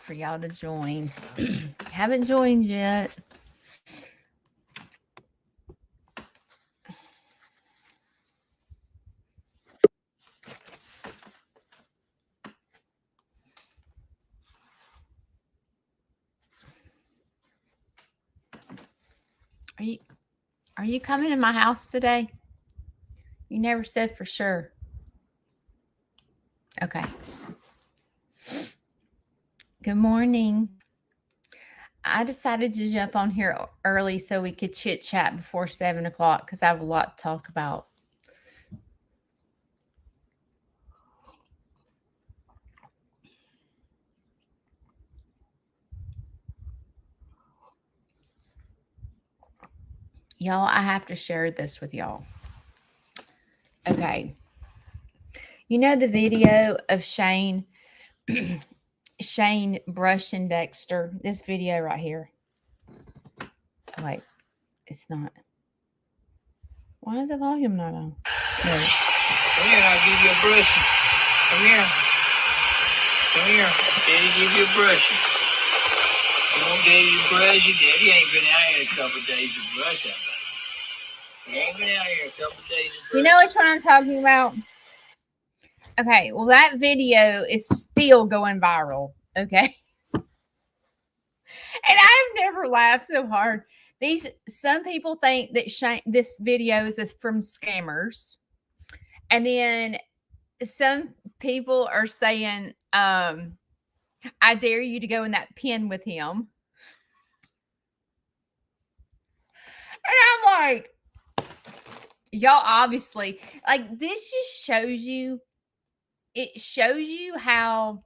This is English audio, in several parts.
for y'all to join. Haven't joined yet. Are you coming to my house today? You never said for sure. Okay. Good morning. I decided to jump on here early so we could chit chat before 7 o'clock because I have a lot to talk about. Y'all, I have to share this with y'all. Okay. You know the video of Shane brushing Dexter? This video right here. Oh, wait, it's not. Why is the volume not on? No. Come here, I'll give you a brushing. Come here. Come here. Daddy give you a brushing. Come on, Daddy, brush you. Daddy ain't been out here a couple days to brush him. He ain't been out here a couple days to brush. You know which one I'm talking about? Okay, well, that video is still going viral, okay? And I've never laughed so hard. Some people think that this video is from scammers. And then some people are saying, I dare you to go in that pen with him. And I'm like, y'all obviously, like, this just shows you how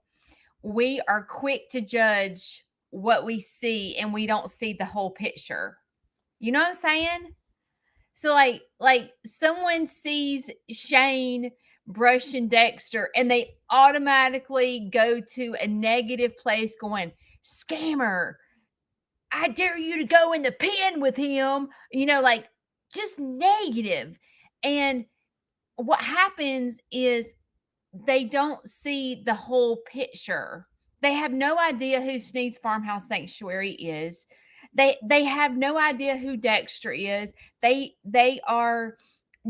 we are quick to judge what we see and we don't see the whole picture. You know what I'm saying? So like someone sees Shane brushing Dexter and they automatically go to a negative place going, scammer, I dare you to go in the pen with him, like just negative. And what happens is they don't see the whole picture. They have no idea who Sneed's Farmhouse Sanctuary is. They have no idea who Dexter is. They are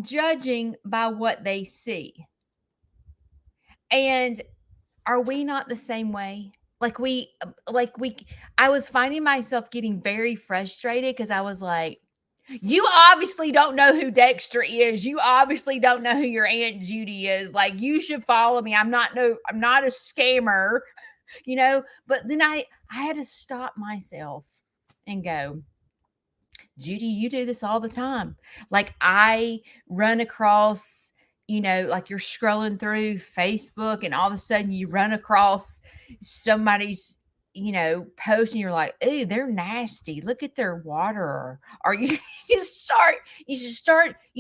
judging by what they see. And are we not the same way? I was finding myself getting very frustrated because I was like, you obviously don't know who Dexter is. You obviously don't know who your Aunt Judy is. Like, you should follow me. I'm not a scammer, but then I had to stop myself and go, Judy, you do this all the time. Like, I run across, like you're scrolling through Facebook and all of a sudden you run across somebody's post and you're like, ooh, they're nasty. Look at their water. Or you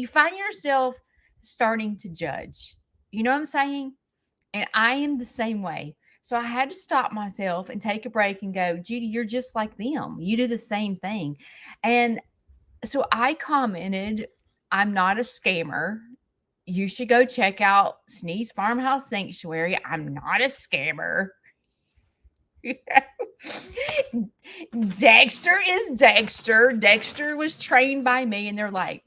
find yourself starting to judge. You know what I'm saying? And I am the same way. So I had to stop myself and take a break and go, Judy, you're just like them. You do the same thing. And so I commented, I'm not a scammer. You should go check out Sneed's Farmhouse Sanctuary. I'm not a scammer. Dexter is Dexter. Dexter was trained by me. And they're like,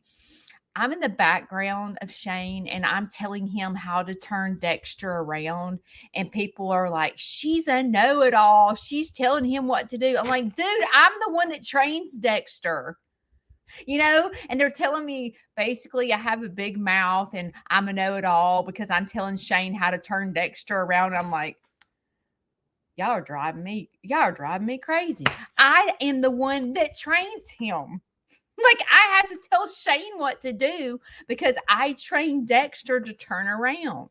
I'm in the background of Shane and I'm telling him how to turn Dexter around. And people are like, she's a know-it-all. She's telling him what to do. I'm like, dude, I'm the one that trains Dexter. And they're telling me basically I have a big mouth and I'm a know-it-all because I'm telling Shane how to turn Dexter around. I'm like, y'all are driving me crazy. I am the one that trains him. Like, I have to tell Shane what to do because I trained Dexter to turn around.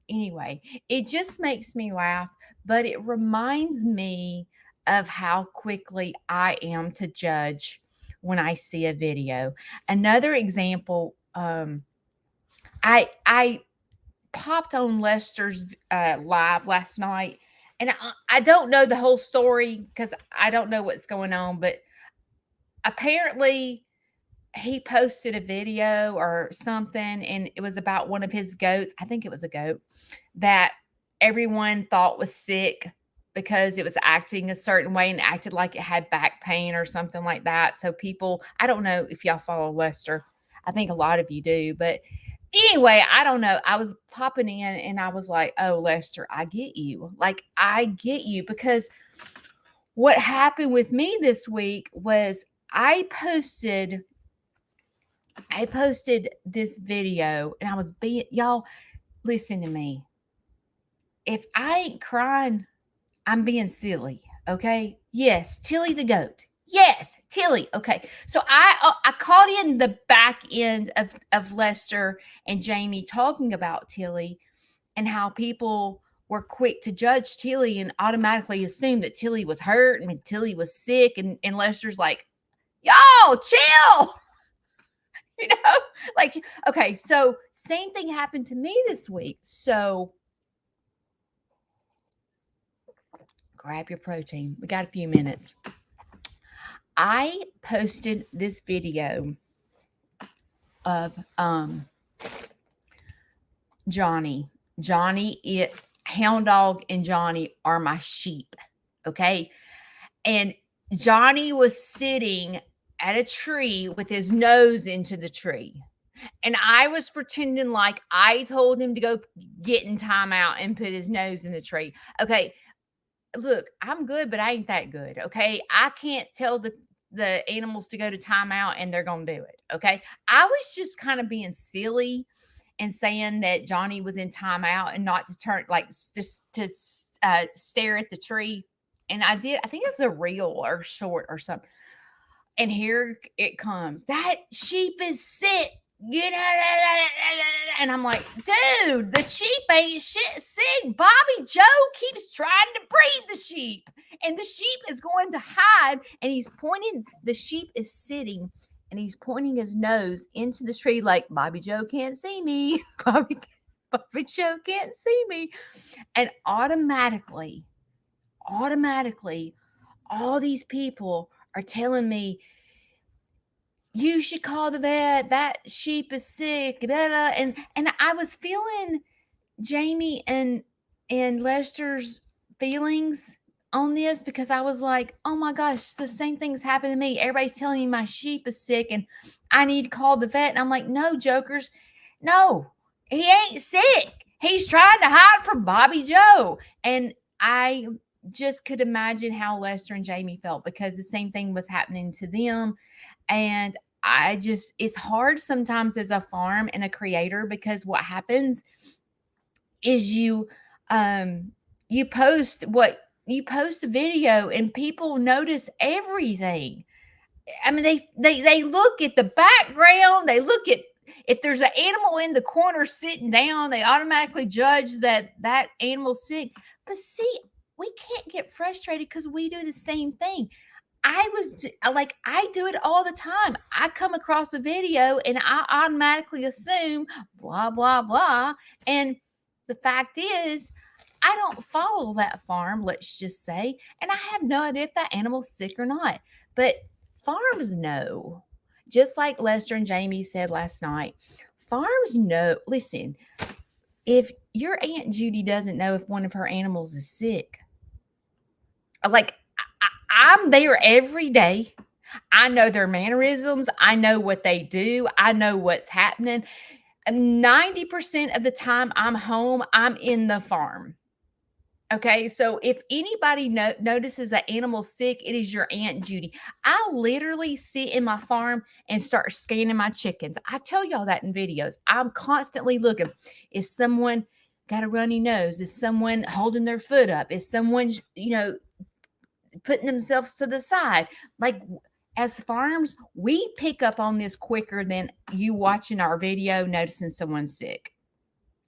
Anyway, it just makes me laugh, but it reminds me of how quickly I am to judge when I see a video. Another example, I popped on Lester's live last night, and I don't know the whole story because I don't know what's going on, but apparently he posted a video or something, and it was about one of his goats. I think it was a goat that everyone thought was sick. because it was acting a certain way and acted like it had back pain or something like that. So people, I don't know if y'all follow Lester. I think a lot of you do, but anyway, I don't know. I was popping in and I was like, "Oh, Lester, I get you. Like I get you because what happened with me this week was I posted this video and I was being y'all listen to me. If I ain't crying, I'm being silly, okay? Yes, Tilly the goat. Yes, Tilly. Okay. So I caught in the back end of Lester and Jamie talking about Tilly and how people were quick to judge Tilly and automatically assume that Tilly was hurt and Tilly was sick and Lester's like, "Y'all, chill." You know? Like okay, so same thing happened to me this week. So grab your protein. We got a few minutes. I posted this video of Johnny. Hound Dog and Johnny are my sheep. Okay. And Johnny was sitting at a tree with his nose into the tree. And I was pretending like I told him to go get in timeout and put his nose in the tree. Okay. Look, I'm good, but I ain't that good. Okay. I can't tell the animals to go to timeout and they're going to do it. Okay. I was just kind of being silly and saying that Johnny was in timeout and not to turn, like, just to stare at the tree. And I did, I think it was a reel or short or something. And here it comes. That sheep is sick. You know, and I'm like, dude, the sheep ain't shit sick. Bobby Joe keeps trying to breed the sheep, and the sheep is going to hide. And he's pointing. The sheep is sitting, and he's pointing his nose into the tree, like Bobby Joe can't see me. Bobby Joe can't see me, and automatically, all these people are telling me, you should call the vet. That sheep is sick. Blah, blah. And I was feeling Jamie and Lester's feelings on this because I was like, oh my gosh, the same thing's happened to me. Everybody's telling me my sheep is sick and I need to call the vet. And I'm like, no, jokers, no, he ain't sick. He's trying to hide from Bobby Joe. And I just could imagine how Lester and Jamie felt because the same thing was happening to them. And it's hard sometimes as a farm and a creator because what happens is you post a video and people notice everything. I mean, they look at the background, they look at if there's an animal in the corner sitting down, they automatically judge that animal's sick. But see, we can't get frustrated because we do the same thing. I do it all the time. I come across a video and I automatically assume blah, blah, blah. And the fact is, I don't follow that farm, let's just say. And I have no idea if that animal's sick or not. But farms know, just like Lester and Jamie said last night, farms know. Listen, if your Aunt Judy doesn't know if one of her animals is sick, like, I'm there every day. I know their mannerisms. I know what they do. I know what's happening. 90% of the time I'm home, I'm in the farm. Okay, so if anybody notices that animal's sick, it is your Aunt Judy. I literally sit in my farm and start scanning my chickens. I tell y'all that in videos. I'm constantly looking. Is someone got a runny nose? Is someone holding their foot up? Is someone, putting themselves to the side? Like, as farms, we pick up on this quicker than you watching our video noticing someone's sick.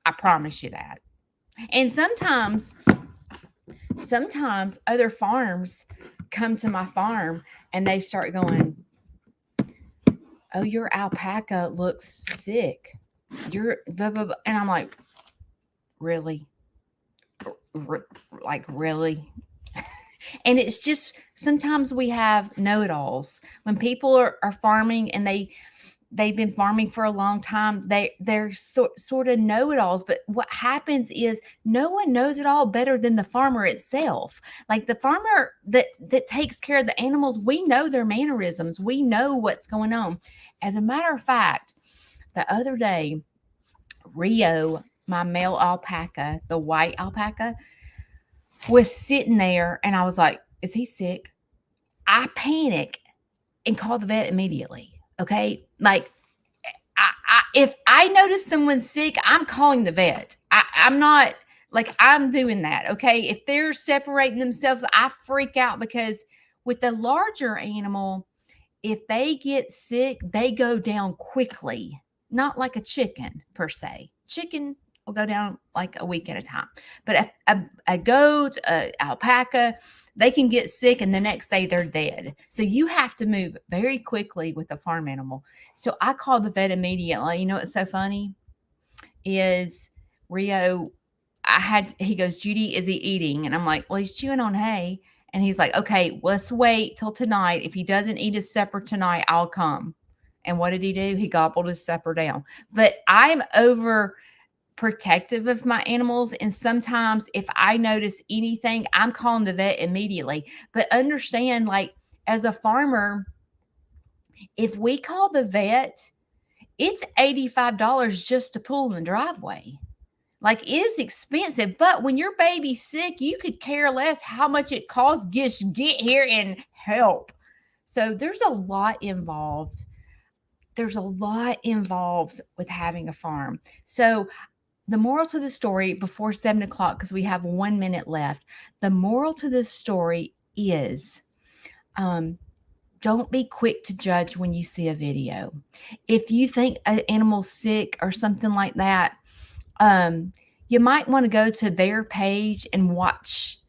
I promise you that. And sometimes other farms come to my farm and they start going, oh, your alpaca looks sick. You're blah, blah, blah. And I'm like, really? Like, really? And it's just sometimes we have know-it-alls when people are farming and they've been farming for a long time. They're sort of know-it-alls, but what happens is no one knows it all better than the farmer itself. Like the farmer that takes care of the animals, we know their mannerisms. We know what's going on. As a matter of fact, the other day, Rio, my male alpaca, the white alpaca, was sitting there and I was like, is he sick? I panic and call the vet immediately. Okay. Like, if I notice someone's sick, I'm calling the vet. I'm not like I'm doing that. Okay. If they're separating themselves, I freak out because with the larger animal, if they get sick, they go down quickly, not like a chicken per se. Chicken will go down like a week at a time. But a goat, a alpaca, they can get sick and the next day they're dead. So you have to move very quickly with a farm animal. So I called the vet immediately. You know what's so funny is Rio, he goes, Judy, is he eating? And I'm like, well, he's chewing on hay. And he's like, okay, let's wait till tonight. If he doesn't eat his supper tonight, I'll come. And what did he do? He gobbled his supper down. But I'm over protective of my animals. And sometimes if I notice anything, I'm calling the vet immediately. But understand, like, as a farmer, if we call the vet, it's $85 just to pull in the driveway. Like, it is expensive, but when your baby's sick, you could care less how much it costs. Just get here and help. So there's a lot involved. There's a lot involved with having a farm. So the moral to the story before 7 o'clock, because we have 1 minute left, the moral to this story is don't be quick to judge when you see a video. If you think an animal's sick or something like that, you might want to go to their page and watch.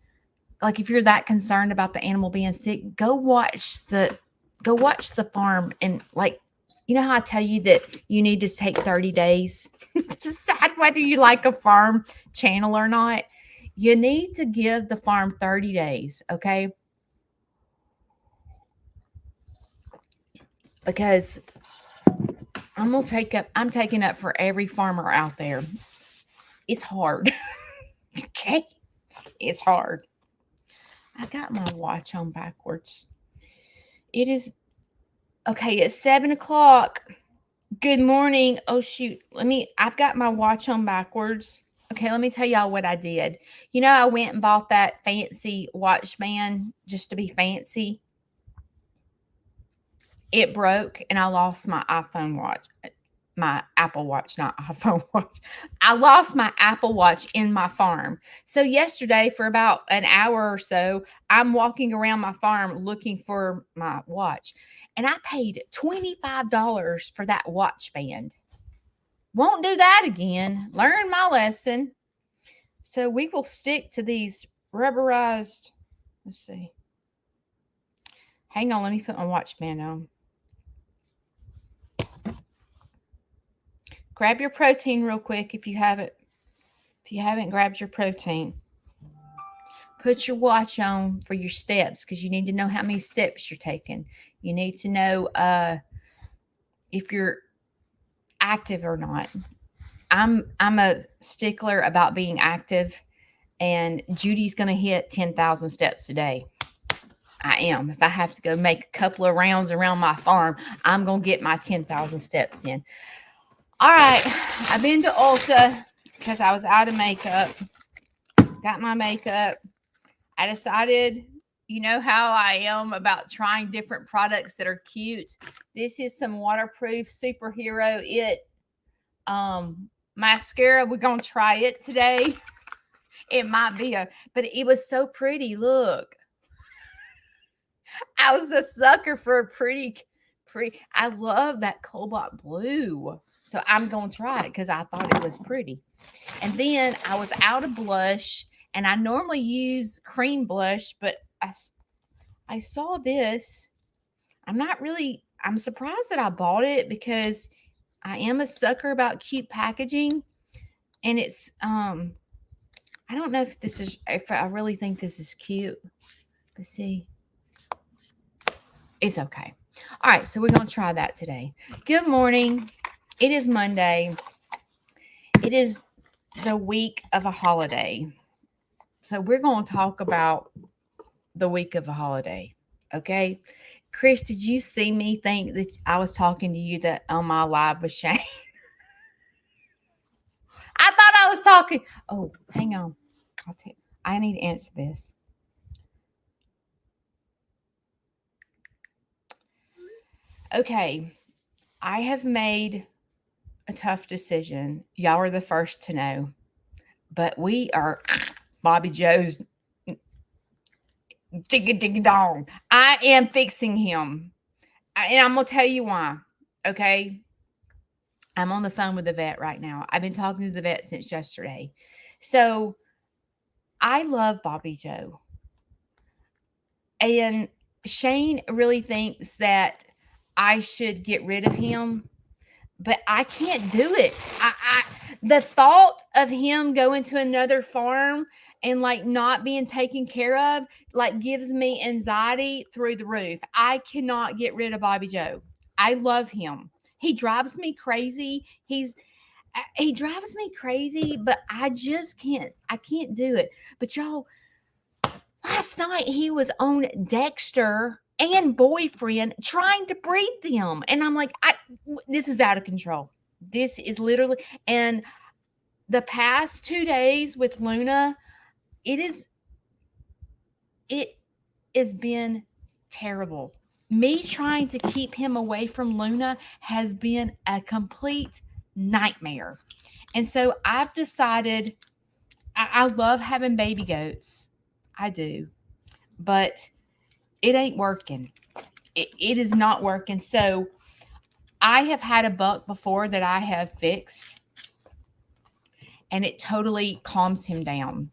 Like, if you're that concerned about the animal being sick, go watch the farm. And, like, you know how I tell you that you need to take 30 days to decide whether you like a farm channel or not? You need to give the farm 30 days, okay? Because I'm taking up for every farmer out there. It's hard. Okay? It's hard. I got my watch on backwards. It is okay. It's 7 o'clock. Good morning. Oh shoot. I've got my watch on backwards. Okay, let me tell y'all what I did. You know, I went and bought that fancy watch band just to be fancy. It broke and I lost my iPhone watch. My Apple Watch, not iPhone watch. I lost my Apple Watch in my farm. So yesterday, for about an hour or so, I'm walking around my farm looking for my watch. And I paid $25 for that watch band. Won't do that again. Learn my lesson. So we will stick to these rubberized. Let's see. Hang on, let me put my watch band on. Grab your protein real quick if you haven't grabbed your protein. Put your watch on for your steps because you need to know how many steps you're taking. You need to know if you're active or not. I'm a stickler about being active, and Judy's going to hit 10,000 steps a day. I am. If I have to go make a couple of rounds around my farm, I'm going to get my 10,000 steps in. All right, I've been to Ulta because I was out of makeup. Got my makeup. I decided, you know how I am about trying different products that are cute. This is some waterproof superhero mascara. We're gonna try it today. It might be but it was so pretty. Look, I was a sucker for a pretty. I love that cobalt blue. So I'm going to try it because I thought it was pretty. And then I was out of blush, and I normally use cream blush, but I saw this. I'm surprised that I bought it because I am a sucker about cute packaging. And it's, I don't know if I really think this is cute. Let's see. It's okay. All right, so we're going to try that today. Good morning. It is Monday. It is the week of a holiday. So we're going to talk about the week of a holiday. Okay. Chris, did you see me think that I was talking to you that on my live with Shane? I thought I was talking. Oh, hang on. I need to answer this. Okay. I have made a tough decision. Y'all are the first to know. But we are Bobby Joe's digga dong. I am fixing him. And I'm going to tell you why. Okay. I'm on the phone with the vet right now. I've been talking to the vet since yesterday. So I love Bobby Joe. And Shane really thinks that I should get rid of him, but I can't do it. The thought of him going to another farm and like not being taken care of like gives me anxiety through the roof. I cannot get rid of Bobby Joe. I love him. He drives me crazy. He drives me crazy, but I just can't. I can't do it. But y'all, last night he was on Dexter and boyfriend trying to breed them, and I'm like, this is out of control. This is literally, and the past 2 days with Luna, it has been terrible. Me trying to keep him away from Luna has been a complete nightmare. And so I've decided I love having baby goats. I do. But it ain't working. It is not working. So I have had a buck before that I have fixed, and it totally calms him down.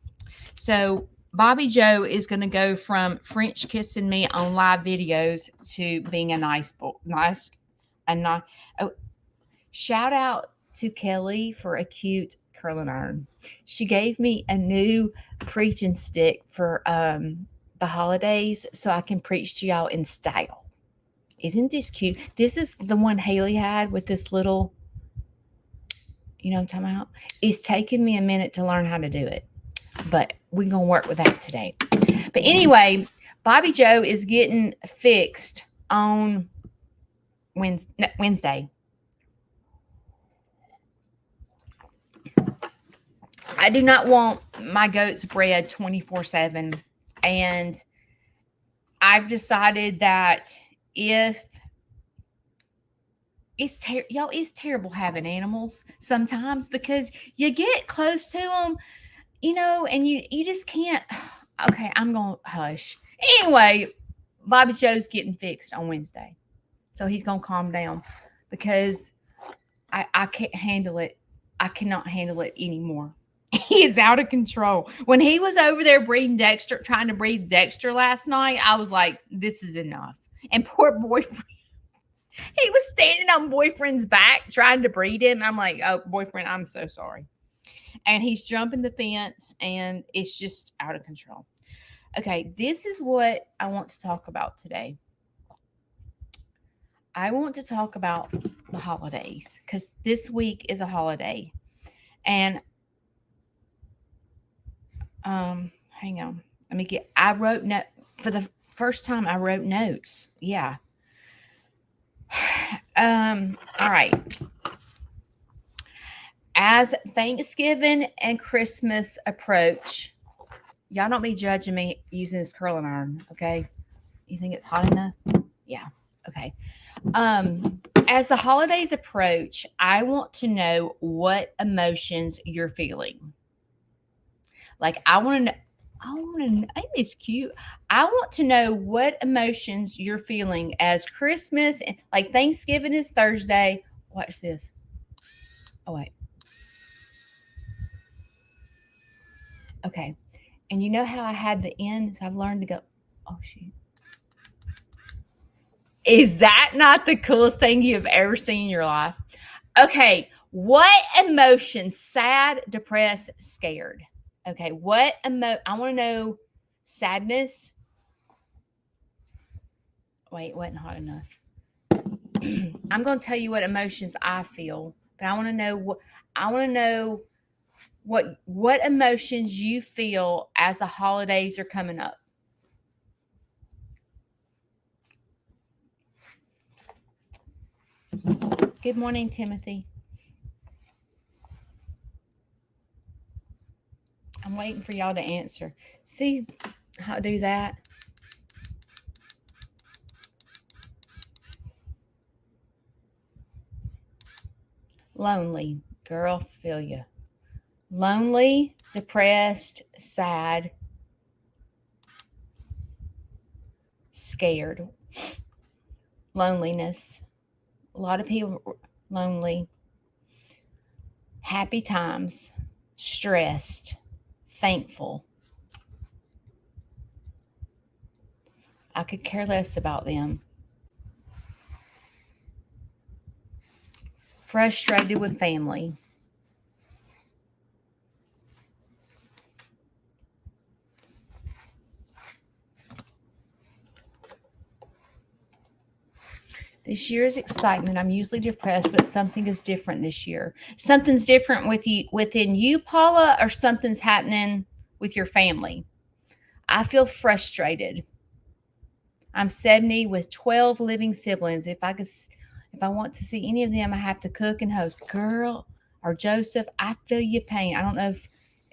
So Bobby Joe is going to go from French kissing me on live videos to being a nice boy. Oh, shout out to Kelly for a cute curling iron. She gave me a new preaching stick for the holidays so I can preach to y'all in style. Isn't this cute? This is the one Haley had with this little, you know what I'm talking about? It's taken me a minute to learn how to do it, but we're going to work with that today. But anyway, Bobby Joe is getting fixed on Wednesday. I do not want my goats bred 24/7. And I've decided that if y'all, it's terrible having animals sometimes because you get close to them, and you just can't. Okay, I'm going to hush. Anyway, Bobby Joe's getting fixed on Wednesday. So he's going to calm down because I can't handle it. I cannot handle it anymore. He is out of control. When he was over there trying to breed Dexter last night, I was like, this is enough. And poor boyfriend, he was standing on boyfriend's back trying to breed him. I'm like, oh, boyfriend, I'm so sorry. And he's jumping the fence, and it's just out of control. Okay, this is what I want to talk about today. I want to talk about the holidays because this week is a holiday. And hang on. I wrote note for the first time. I wrote notes. Yeah. All right. As Thanksgiving and Christmas approach, y'all don't be judging me using this curling iron, okay? You think it's hot enough? Yeah. Okay. As the holidays approach, I want to know what emotions you're feeling. Like I want to know, ain't this cute? I want to know what emotions you're feeling as Christmas and like Thanksgiving is Thursday. Watch this. Oh wait. Okay. And you know how I had the end, so I've learned to go, oh shoot. Is that not the coolest thing you've ever seen in your life? Okay. What emotion? Sad, depressed, scared. Okay. I want to know sadness. Wait, it wasn't hot enough. I'm going to tell you what emotions I feel, but I want to know what emotions you feel as the holidays are coming up. Good morning, Timothy. I'm waiting for y'all to answer. See how to do that? Lonely. Girl, feel you. Lonely, depressed, sad, scared. Loneliness. A lot of people lonely. Happy times, stressed, thankful. I could care less about them. Frustrated with family. This year's excitement. I'm usually depressed, but something is different this year. Something's different with you within you, Paula, or something's happening with your family. I feel frustrated. I'm 70 with 12 living siblings. If I want to see any of them, I have to cook and host. Girl or Joseph, I feel your pain. I don't know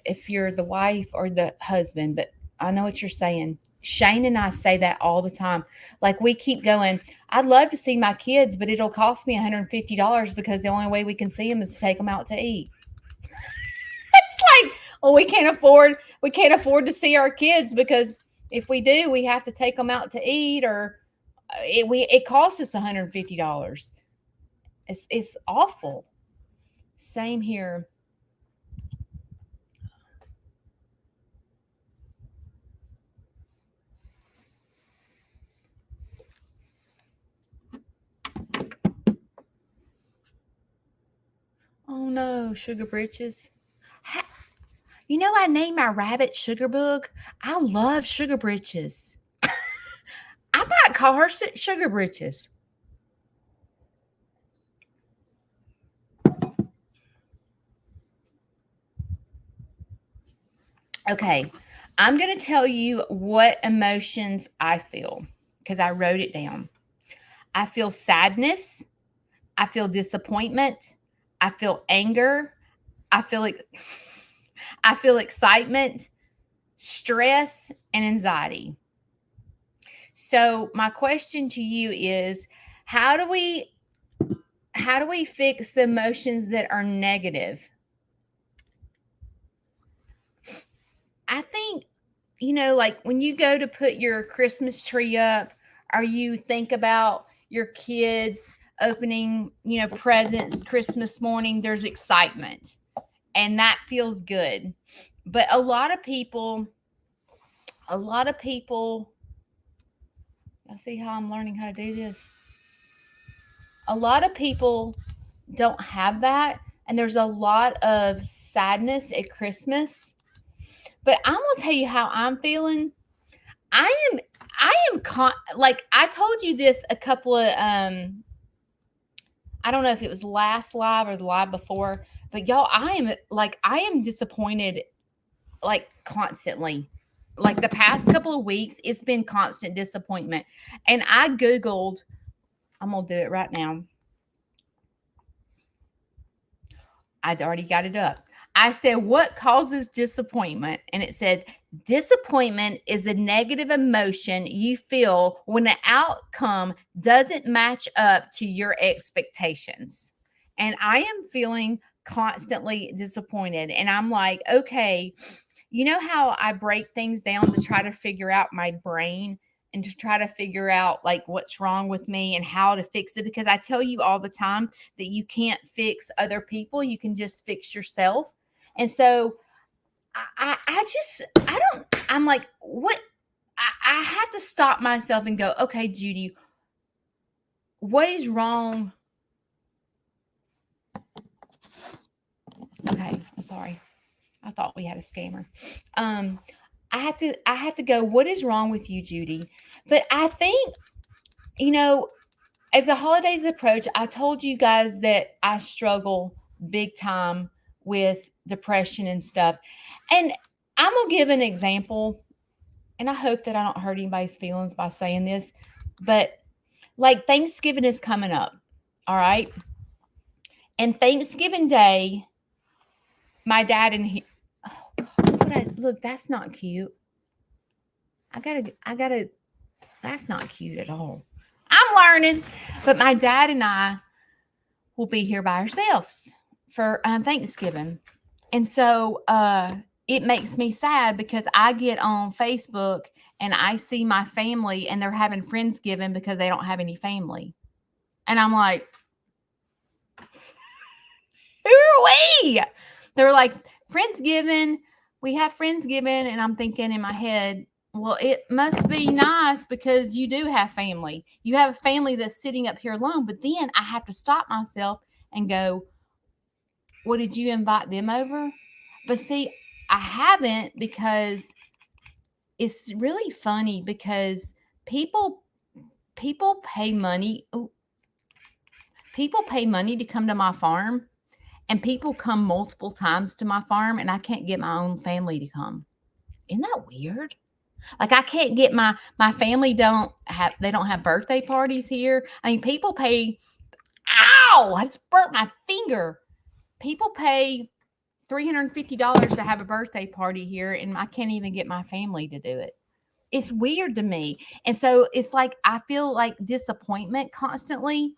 if you're the wife or the husband, but I know what you're saying. Shane and I say that all the time. Like we keep going, I'd love to see my kids, but it'll cost me $150 because the only way we can see them is to take them out to eat. It's like, well, we can't afford to see our kids because if we do, we have to take them out to eat, or it costs us $150. It's awful. Same here. Oh no, sugar britches. You know, I named my rabbit Sugarbug. I love sugar britches. I might call her Sugar Britches. Okay, I'm going to tell you what emotions I feel because I wrote it down. I feel sadness. I feel disappointment. I feel anger. I feel like I feel excitement, stress, and anxiety. So my question to you is how do we fix the emotions that are negative? I think, like when you go to put your Christmas tree up, or you think about your kids opening, presents Christmas morning, there's excitement and that feels good. But a lot of people, y'all see how I'm learning how to do this? A lot of people don't have that. And there's a lot of sadness at Christmas. But I'm going to tell you how I'm feeling. Like I told you this a couple of I don't know if it was last live or the live before, but y'all, I am disappointed like constantly. Like the past couple of weeks, it's been constant disappointment. And I Googled, I'm gonna do it right now. I'd already got it up. I said, what causes disappointment? And it said, disappointment is a negative emotion you feel when the outcome doesn't match up to your expectations. And I am feeling constantly disappointed. And I'm like, okay, you know how I break things down to try to figure out my brain and to try to figure out like what's wrong with me and how to fix it? Because I tell you all the time that you can't fix other people, you can just fix yourself. And so I'm like, what? I have to stop myself and go, okay, Judy, what is wrong? Okay, I'm sorry. I thought we had a scammer. I have to go, what is wrong with you, Judy? But I think, you know, as the holidays approach, I told you guys that I struggle big time with depression and stuff. And I'm going to give an example, and I hope that I don't hurt anybody's feelings by saying this, but like Thanksgiving is coming up. All right. And Thanksgiving Day, my dad and he, oh God, look, that's not cute. I gotta, that's not cute at all. I'm learning. But my dad and I will be here by ourselves for Thanksgiving. And so it makes me sad because I get on Facebook and I see my family and they're having Friendsgiving because they don't have any family. And I'm like, who are we? They're like, Friendsgiving, we have Friendsgiving. And I'm thinking in my head, well, it must be nice because you do have family. You have a family that's sitting up here alone. But then I have to stop myself and go, well, did you invite them over? But see, I haven't because it's really funny because people pay money. Ooh, people pay money to come to my farm, and people come multiple times to my farm, and I can't get my own family to come. Isn't that weird? Like I can't get my family they don't have birthday parties here. I mean, people pay. Ow! I just burnt my finger. People pay $350 to have a birthday party here, and I can't even get my family to do it. It's weird to me. And so it's like I feel like disappointment constantly.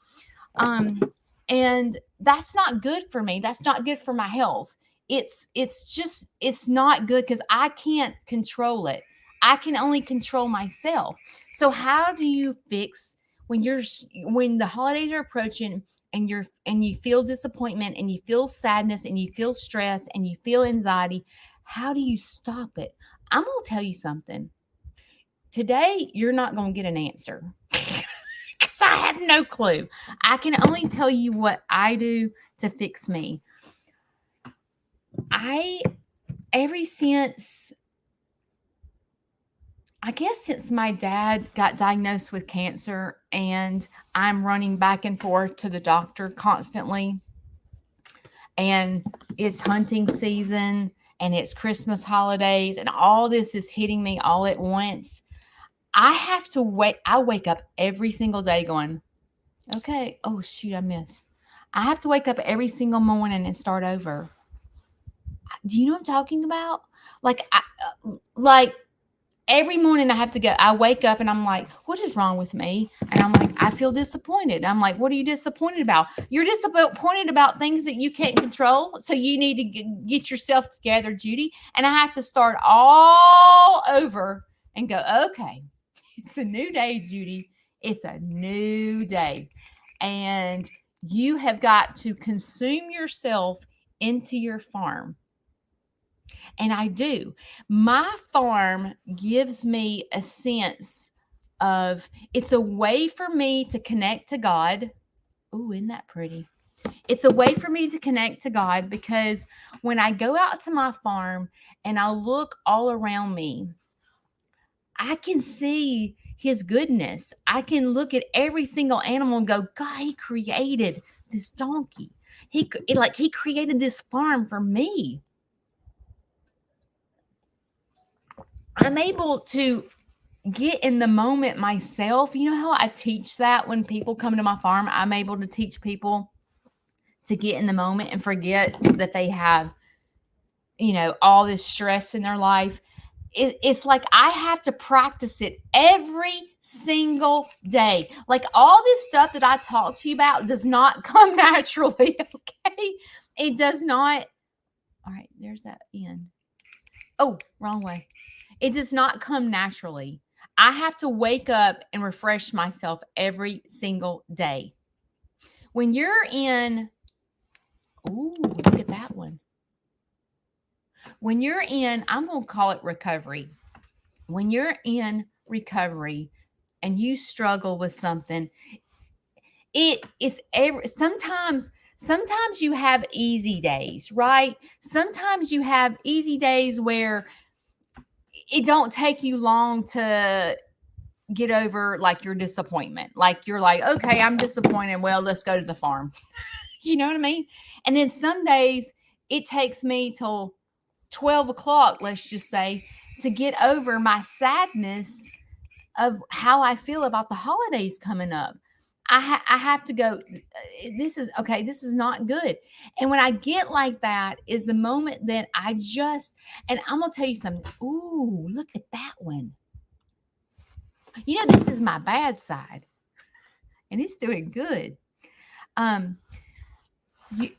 Um, and that's not good for me. That's not good for my health. It's not good because I can't control it. I can only control myself. So how do you fix when the holidays are approaching and you feel disappointment and you feel sadness and you feel stress and you feel anxiety? How do you stop it? I'm going to tell you something. Today, you're not going to get an answer because I have no clue. I can only tell you what I do to fix me. Ever since, I guess since my dad got diagnosed with cancer and I'm running back and forth to the doctor constantly, and it's hunting season and it's Christmas holidays and all this is hitting me all at once. I have to wait. I wake up every single day going, okay, oh shoot, I missed. I have to wake up every single morning and start over. Do you know what I'm talking about? Like, like every morning I have to go. I wake up and I'm like, what is wrong with me? And I'm like, I feel disappointed. I'm like, what are you disappointed about? You're disappointed about things that you can't control. So you need to get yourself together, Judy. And I have to start all over and go, okay, it's a new day, Judy. It's a new day. And you have got to consume yourself into your farm. And I do. My farm gives me a sense of it's a way for me to connect to God. Ooh, isn't that pretty? It's a way for me to connect to God because when I go out to my farm and I look all around me, I can see his goodness. I can look at every single animal and go, God, he created this donkey. He created this farm for me. I'm able to get in the moment myself. You know how I teach that when people come to my farm? I'm able to teach people to get in the moment and forget that they have, all this stress in their life. It's like I have to practice it every single day. Like all this stuff that I talk to you about does not come naturally, okay? It does not. All right, there's that end. Oh, wrong way. It does not come naturally. I have to wake up and refresh myself every single day. When you're in, ooh, look at that one. When you're in, I'm going to call it recovery. When you're in recovery and you struggle with something, sometimes you have easy days, right? Sometimes you have easy days where it don't take you long to get over like your disappointment. Like you're like, okay, I'm disappointed. Well, let's go to the farm. You know what I mean? And then some days it takes me till 12 o'clock, let's just say, to get over my sadness of how I feel about the holidays coming up. I have to go, this is okay, this is not good. And when I get like that is the moment that I just, and I'm going to tell you something. Ooh, look at that one. You know, this is my bad side and it's doing good. Um,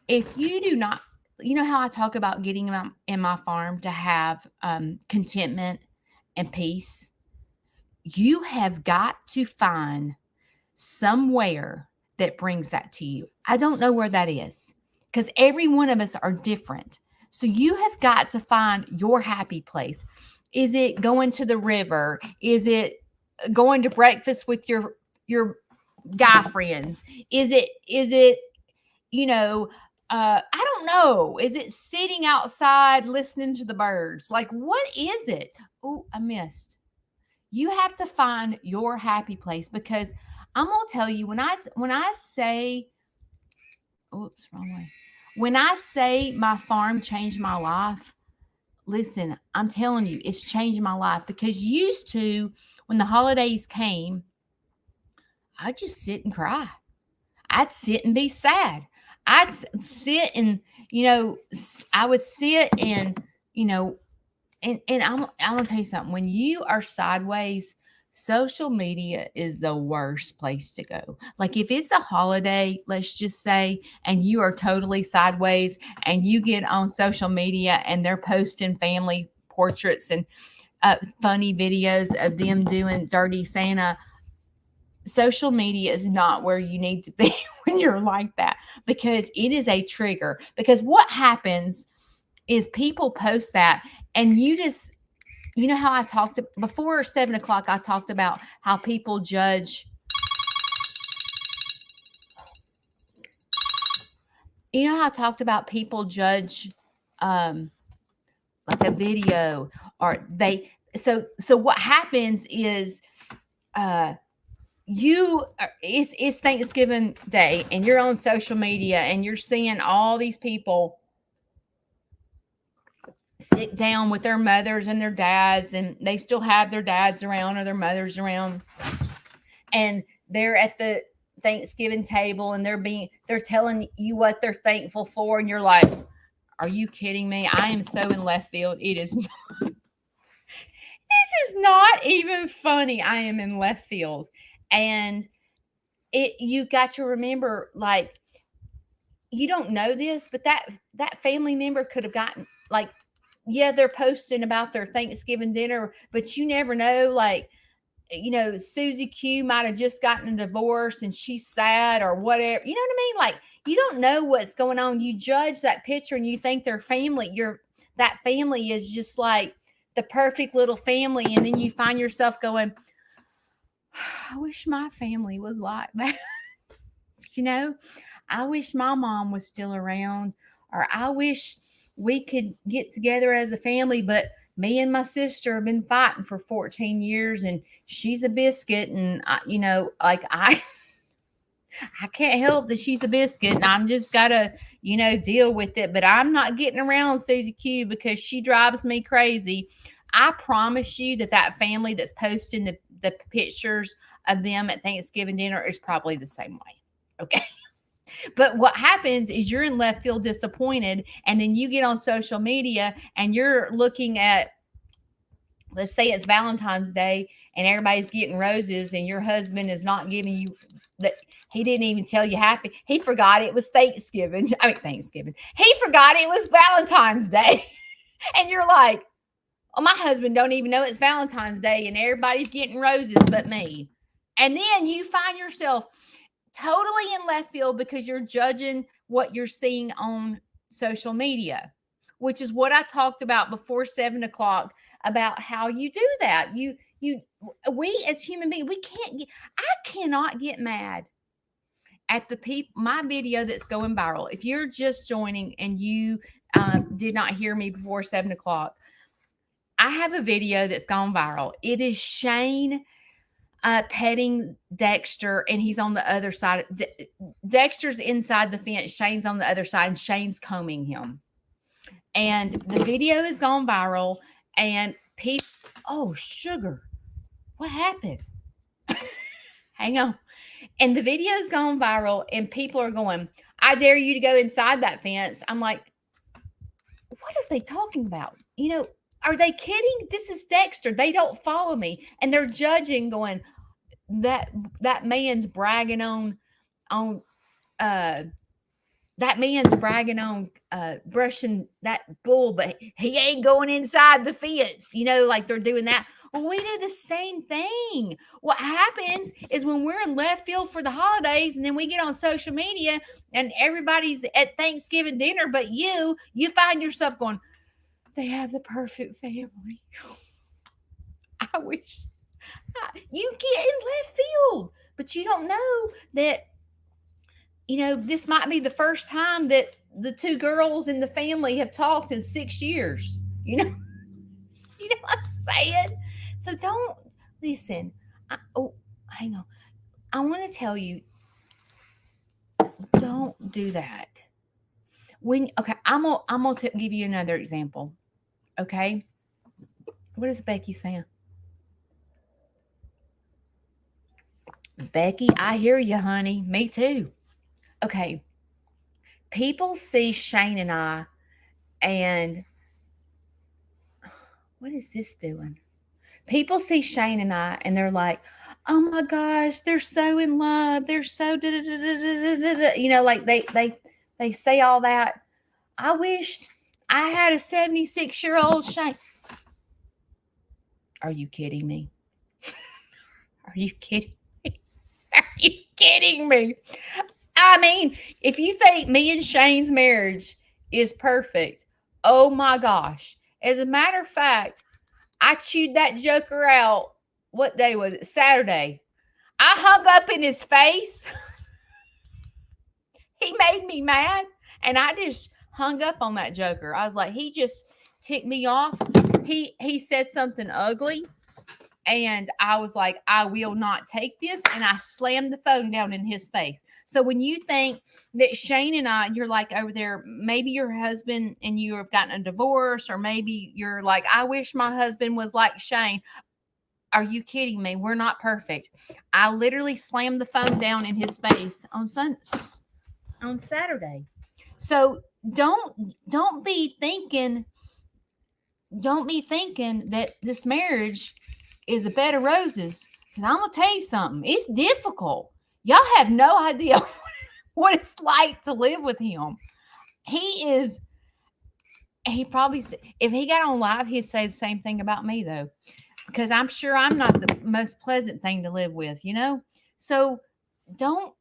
if you do not, you know how I talk about getting in my farm to have contentment and peace? You have got to find somewhere that brings that to you. I don't know where that is because every one of us are different. So you have got to find your happy place. Is it going to the river? Is it going to breakfast with your guy friends? Is it you know, I don't know. Is it sitting outside listening to the birds? Like, what is it? Oh, I missed. You have to find your happy place because I'm gonna tell you when I say, oops, wrong way. When I say my farm changed my life, listen, I'm telling you, it's changed my life because used to when the holidays came, I'd just sit and cry. I'd sit and be sad. I'd sit and, I would sit and, you know, and I'm gonna tell you something. When you are sideways, social media is the worst place to go. Like if it's a holiday, let's just say, and you are totally sideways and you get on social media and they're posting family portraits and funny videos of them doing dirty Santa. Social media is not where you need to be when you're like that because it is a trigger. Because what happens is people post that and you know how I talked before 7 o'clock, I talked about how people judge. You know how I talked about people judge like a video or so what happens is it's Thanksgiving Day and you're on social media and you're seeing all these people sit down with their mothers and their dads and they still have their dads around or their mothers around and they're at the Thanksgiving table and they're telling you what they're thankful for and you're like, are you kidding me? I am so in left field. This is not even funny. I am in left field. And you got to remember, like, you don't know this, but that family member could have gotten like, yeah, they're posting about their Thanksgiving dinner, but you never know, like, Susie Q might have just gotten a divorce and she's sad or whatever. You know what I mean? Like, you don't know what's going on. You judge that picture and you think their family, that family is just like the perfect little family. And then you find yourself going, I wish my family was like that. I wish my mom was still around, or I wish we could get together as a family, but me and my sister have been fighting for 14 years and she's a biscuit and I I can't help that she's a biscuit and I'm just gotta deal with it, but I'm not getting around Susie Q because she drives me crazy. I promise you that family that's posting the pictures of them at Thanksgiving dinner is probably the same way. Okay. But what happens is you're in left field disappointed, and then you get on social media and you're looking at, let's say it's Valentine's Day, and everybody's getting roses, and your husband is not giving you that. He didn't even tell you happy. He forgot it was Thanksgiving. Thanksgiving. He forgot it was Valentine's Day. And you're like, oh, my husband don't even know it's Valentine's Day, and everybody's getting roses but me. And then you find yourself totally in left field because you're judging what you're seeing on social media, which is what I talked about before 7 o'clock about how you do that. We as human beings, I cannot get mad at my video that's going viral. If you're just joining and you did not hear me before 7 o'clock, I have a video that's gone viral. It is Shane petting Dexter, and he's on the other side. Dexter's inside the fence. Shane's on the other side, and Shane's combing him. And the video has gone viral, and people, oh, sugar, what happened? Hang on. And the video's gone viral, and people are going, I dare you to go inside that fence. I'm like, what are they talking about? Are they kidding? This is Dexter. They don't follow me. And they're judging, going, that man's bragging on that man's bragging on brushing that bull, but he ain't going inside the fence, like they're doing that. Well, we do the same thing. What happens is when we're in left field for the holidays, and then we get on social media and everybody's at Thanksgiving dinner, but you find yourself going, they have the perfect family. I wish you get in left field, but you don't know that, this might be the first time that the two girls in the family have talked in 6 years. You know what I'm saying? So don't listen. Hang on. I want to tell you, don't do that. I'm gonna give you another example. Okay, what is Becky saying? Becky, I hear you, honey. Me too. Okay, people see Shane and I, and what is this doing? People see Shane and I, and they're like, oh my gosh, they're so in love. They're so like they say all that. I wish I had a 76-year-old Shane. Are you kidding me? Are you kidding me? Are you kidding me? I mean, if you think me and Shane's marriage is perfect, oh my gosh. As a matter of fact, I chewed that joker out. What day was it? Saturday. I hung up in his face. He made me mad, and I just hung up on that joker. I was like, he just ticked me off. He said something ugly, and I was like, I will not take this, and I slammed the phone down in his face. So when you think that Shane and I, you're like over there, maybe your husband and you have gotten a divorce, or maybe you're like, I wish my husband was like Shane. Are you kidding me? We're not perfect. I literally slammed the phone down in his face on Saturday. So don't be thinking that this marriage is a bed of roses. Because I'm going to tell you something. It's difficult. Y'all have no idea what it's like to live with him. He probably, if he got on live, he'd say the same thing about me, though. Because I'm sure I'm not the most pleasant thing to live with, So don't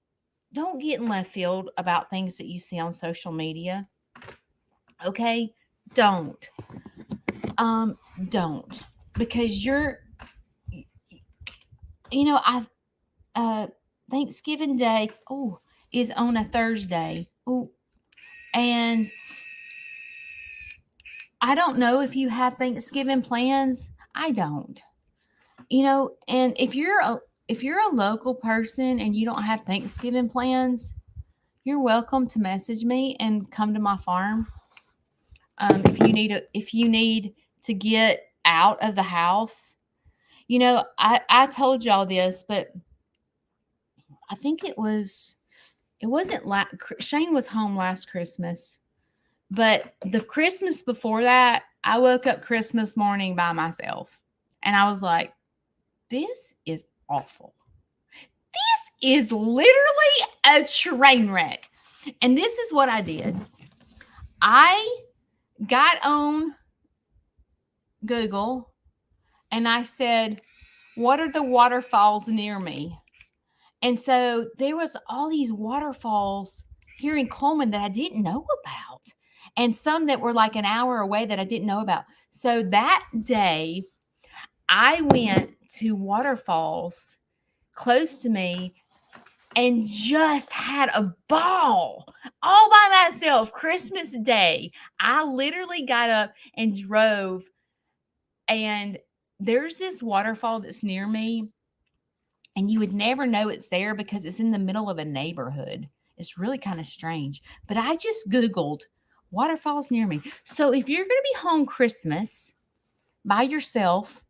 get in left field about things that you see on social media. Okay? Don't. Don't. Because Thanksgiving Day, is on a Thursday. And I don't know if you have Thanksgiving plans. I don't. And if you're a local person and you don't have Thanksgiving plans, you're welcome to message me and come to my farm. If you need to get out of the house, I told y'all this, but I think it wasn't like Shane was home last Christmas, but the Christmas before that, I woke up Christmas morning by myself, and I was like, this is awful. This is literally a train wreck. And this is what I did. I got on Google and I said, what are the waterfalls near me? And so there was all these waterfalls here in Coleman that I didn't know about, and some that were like an hour away that I didn't know about. So that day I went to waterfalls close to me and just had a ball all by myself. Christmas Day, I literally got up and drove, and there's this waterfall that's near me, and you would never know it's there because it's in the middle of a neighborhood. It's really kind of strange. But I just Googled waterfalls near me. So if you're going to be home Christmas by yourself,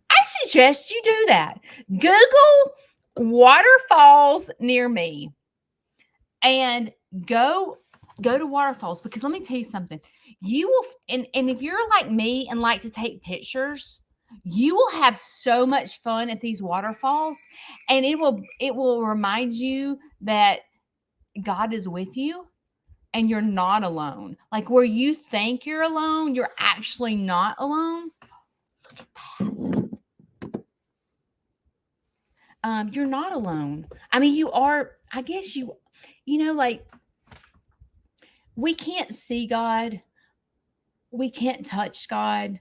I suggest you do that. Google waterfalls near me and go to waterfalls, because let me tell you something. You will, and if you're like me and like to take pictures, you will have so much fun at these waterfalls, and it will remind you that God is with you and you're not alone. Like where you think you're alone, you're actually not alone. Look at that. You're not alone. I mean, you are, I guess like we can't see God. We can't touch God.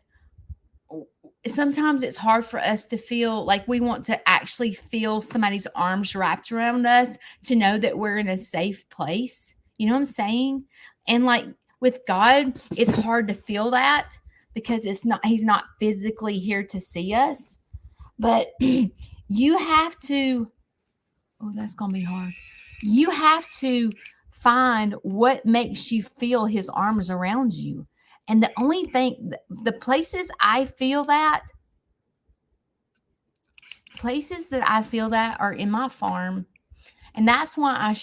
Sometimes it's hard for us to feel like we want to actually feel somebody's arms wrapped around us to know that we're in a safe place. You know what I'm saying? And like with God, it's hard to feel that because he's not physically here to see us. But you have to, oh, that's going to be hard. You have to find what makes you feel his arms around you. And the only thing, the places I feel that are in my farm. And that's why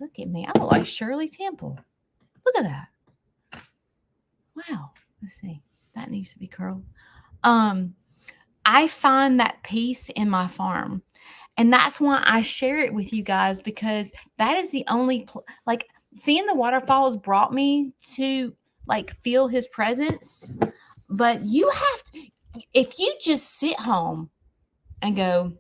look at me. I look like Shirley Temple. Look at that. Wow. Let's see. That needs to be curled. I find that peace in my farm. And that's why I share it with you guys, because that is the only, like, seeing the waterfalls brought me to, like, feel his presence. But you have to, if you just sit home and go,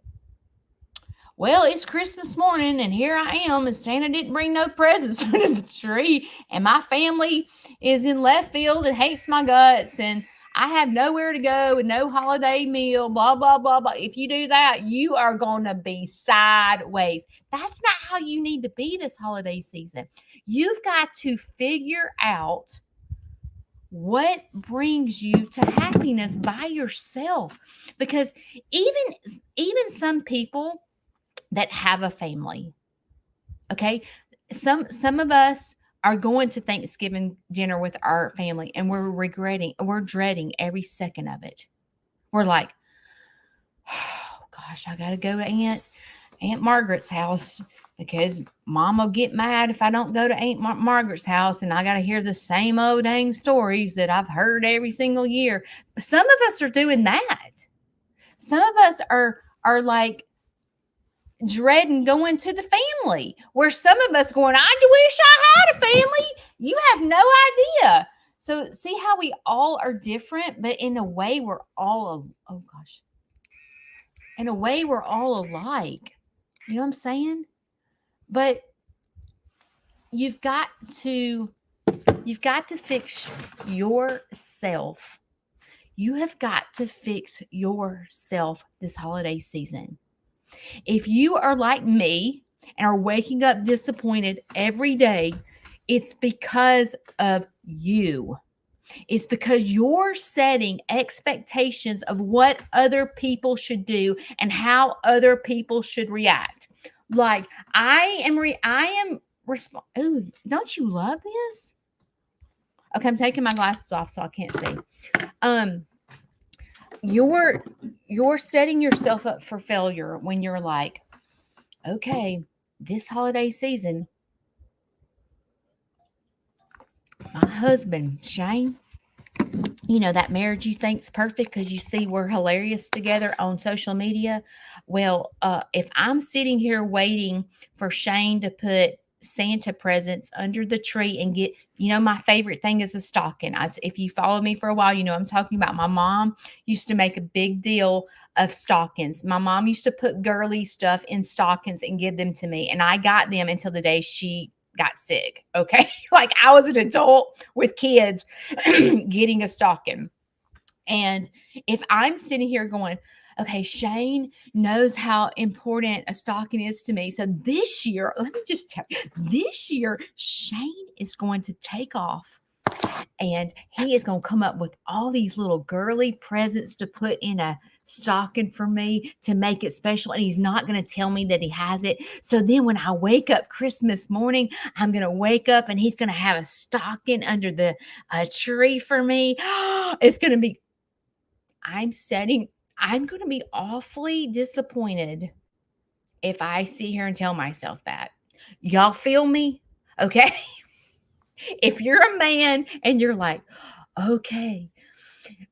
well, it's Christmas morning and here I am, and Santa didn't bring no presents under the tree, and my family is in left field and hates my guts, and I have nowhere to go and no holiday meal, blah, blah, blah, blah. If you do that, you are going to be sideways. That's not how you need to be this holiday season. You've got to figure out what brings you to happiness by yourself. Because even some people that have a family, okay, some of us are going to Thanksgiving dinner with our family and we're dreading every second of it. We're like, oh gosh, I gotta go to Aunt Margaret's house because Mom will get mad if I don't go to Aunt Margaret's house, and I got to hear the same old dang stories that I've heard every single year. Some of us are doing that. Some of us are like dreading going to the family, where some of us going, I wish I had a family. You have no idea. So see how we all are different, but in a way we're all, oh gosh, in a way we're all alike. You know what I'm saying? But you've got to fix yourself. You have got to fix yourself this holiday season. If you are like me and are waking up disappointed every day, it's because of you. It's because you're setting expectations of what other people should do and how other people should react. Like I am oh, don't you love this? Okay, I'm taking my glasses off so I can't see. You're setting yourself up for failure when you're like, okay, this holiday season, my husband, Shane, you know, that marriage you think's perfect because you see we're hilarious together on social media. Well, if I'm sitting here waiting for Shane to put Santa presents under the tree and get, you know, my favorite thing is a stocking. If you follow me for a while, you know I'm talking about. My mom used to make a big deal of stockings. My mom used to put girly stuff in stockings and give them to me, and I got them until the day she got sick. Okay. Like I was an adult with kids getting a stocking. And if I'm sitting here going, okay, Shane knows how important a stocking is to me. So this year, let me just tell you, this year, Shane is going to take off and he is going to come up with all these little girly presents to put in a stocking for me to make it special, and he's not going to tell me that he has it. So then when I wake up Christmas morning, I'm going to wake up and he's going to have a stocking under the tree for me. It's going to be, I'm going to be awfully disappointed if I sit here and tell myself that. Y'all feel me? Okay. If you're a man and you're like, okay,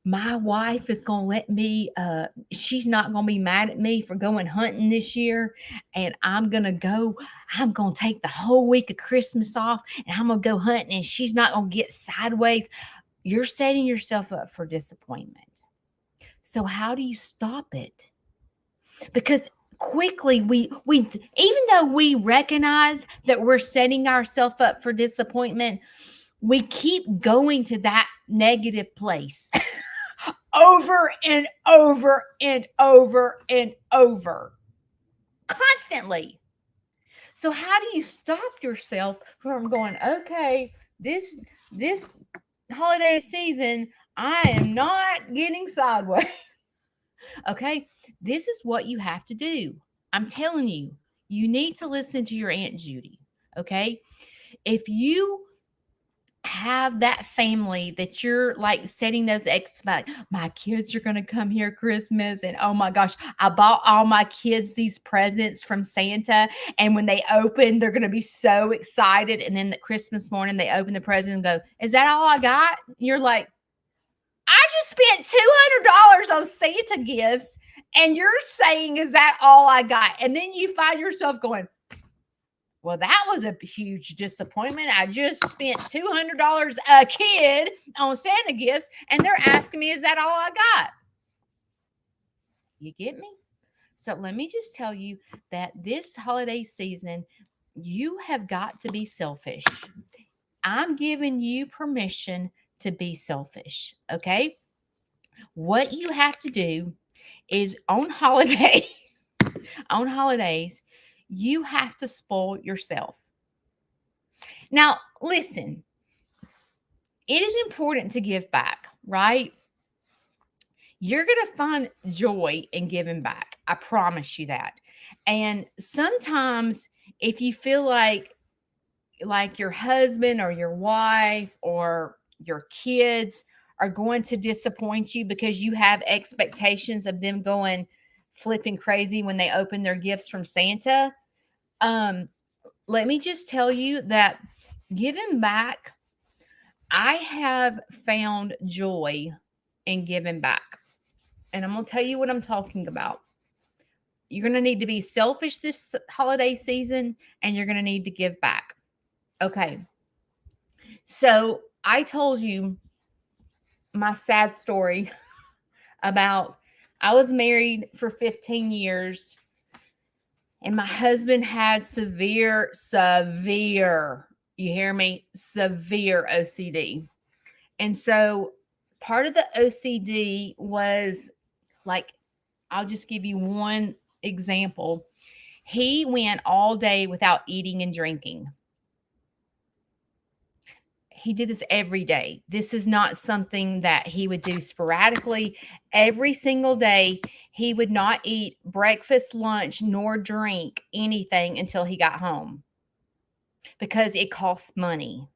my wife is going to let me, she's not going to be mad at me for going hunting this year. And I'm going to take the whole week of Christmas off and I'm going to go hunting and she's not going to get sideways. You're setting yourself up for disappointment. So how do you stop it? Because quickly we even though we recognize that we're setting ourselves up for disappointment, we keep going to that negative place over and over and over and over constantly. So how do you stop yourself from going, okay, this holiday season I am not getting sideways? Okay, this is what you have to do. I'm telling you, you need to listen to your Aunt Judy. Okay, if you have that family that you're like setting those expectations, my kids are going to come here Christmas, and oh my gosh, I bought all my kids these presents from Santa, and when they open, they're going to be so excited. And then the Christmas morning, they open the present and go, "Is that all I got?" And you're like, I just spent $200 on Santa gifts, and you're saying, is that all I got? And then you find yourself going, well, that was a huge disappointment. I just spent $200 a kid on Santa gifts, and they're asking me, is that all I got? You get me? So let me just tell you that this holiday season, you have got to be selfish. I'm giving you permission to be selfish, okay? What you have to do is on holidays, you have to spoil yourself. Now, listen, it is important to give back, right? You're going to find joy in giving back. I promise you that. And sometimes if you feel like your husband or your wife or your kids are going to disappoint you because you have expectations of them going flipping crazy when they open their gifts from Santa, let me just tell you that giving back, I have found joy in giving back. And I'm going to tell you what I'm talking about. You're going to need to be selfish this holiday season, and you're going to need to give back. Okay. So I told you my sad story about I was married for 15 years and my husband had severe, you hear me? Severe OCD. And so part of the OCD was like, I'll just give you one example. He went all day without eating and drinking. He did this every day. This is not something that he would do sporadically. Every single day, he would not eat breakfast, lunch, nor drink anything until he got home because it costs money.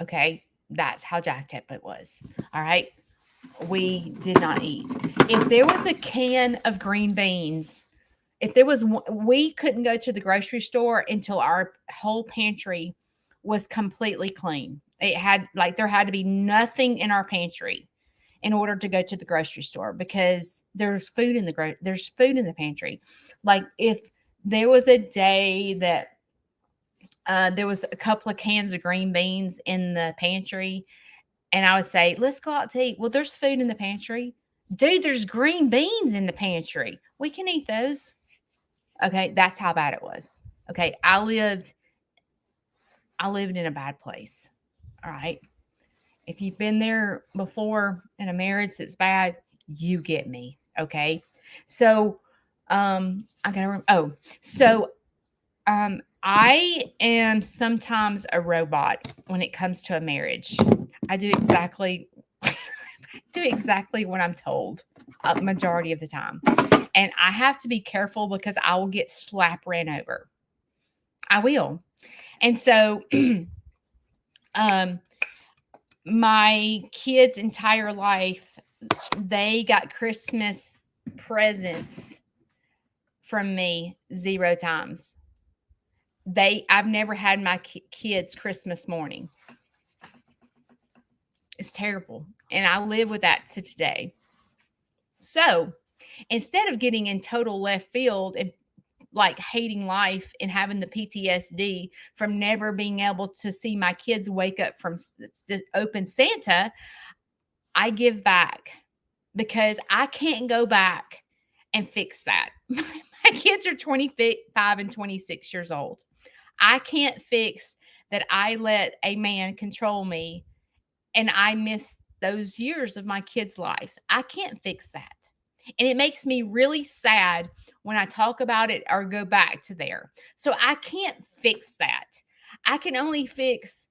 Okay, that's how jacked up it was. All right, we did not eat. If there was a can of green beans, we couldn't go to the grocery store until our whole pantry was completely clean. There had to be nothing in our pantry in order to go to the grocery store because there's food in the pantry. Like if there was a day that there was a couple of cans of green beans in the pantry, and I would say, let's go out to eat. Well, there's food in the pantry. Dude, there's green beans in the pantry. We can eat those. Okay, that's how bad it was. Okay, I lived in a bad place. All right. If you've been there before in a marriage that's bad, you get me. Okay. So, I am sometimes a robot when it comes to a marriage. I do exactly what I'm told. a majority of the time. And I have to be careful because I will get slap ran over. I will. And so my kids' entire life, they got Christmas presents from me 0 times. I've never had my kids Christmas morning. It's terrible. And I live with that to today. So instead of getting in total left field and like hating life and having the PTSD from never being able to see my kids wake up from the open Santa, I give back because I can't go back and fix that. My kids are 25 and 26 years old. I can't fix that I let a man control me and I miss those years of my kids' lives. I can't fix that. And it makes me really sad when I talk about it or go back to there. So I can't fix that. I can only fix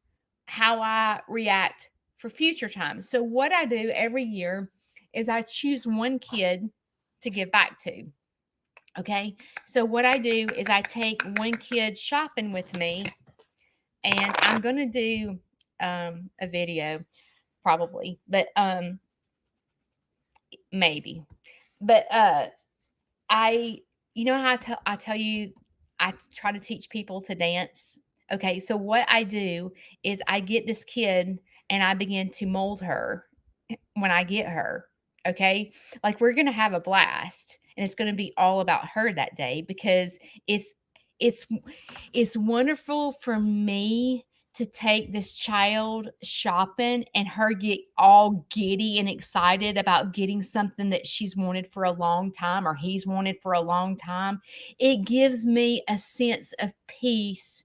how I react for future times. So what I do every year is I choose one kid to give back to. Okay. So what I do is I take one kid shopping with me, and I'm going to do a video probably, but maybe. But I you know how I tell you I try to teach people to dance. Okay, so what I do is I get this kid and I begin to mold her when I get her. Okay, like we're gonna have a blast, and it's gonna be all about her that day because it's it's it's wonderful for me to take this child shopping and her get all giddy and excited about getting something that she's wanted for a long time or he's wanted for a long time. It gives me a sense of peace,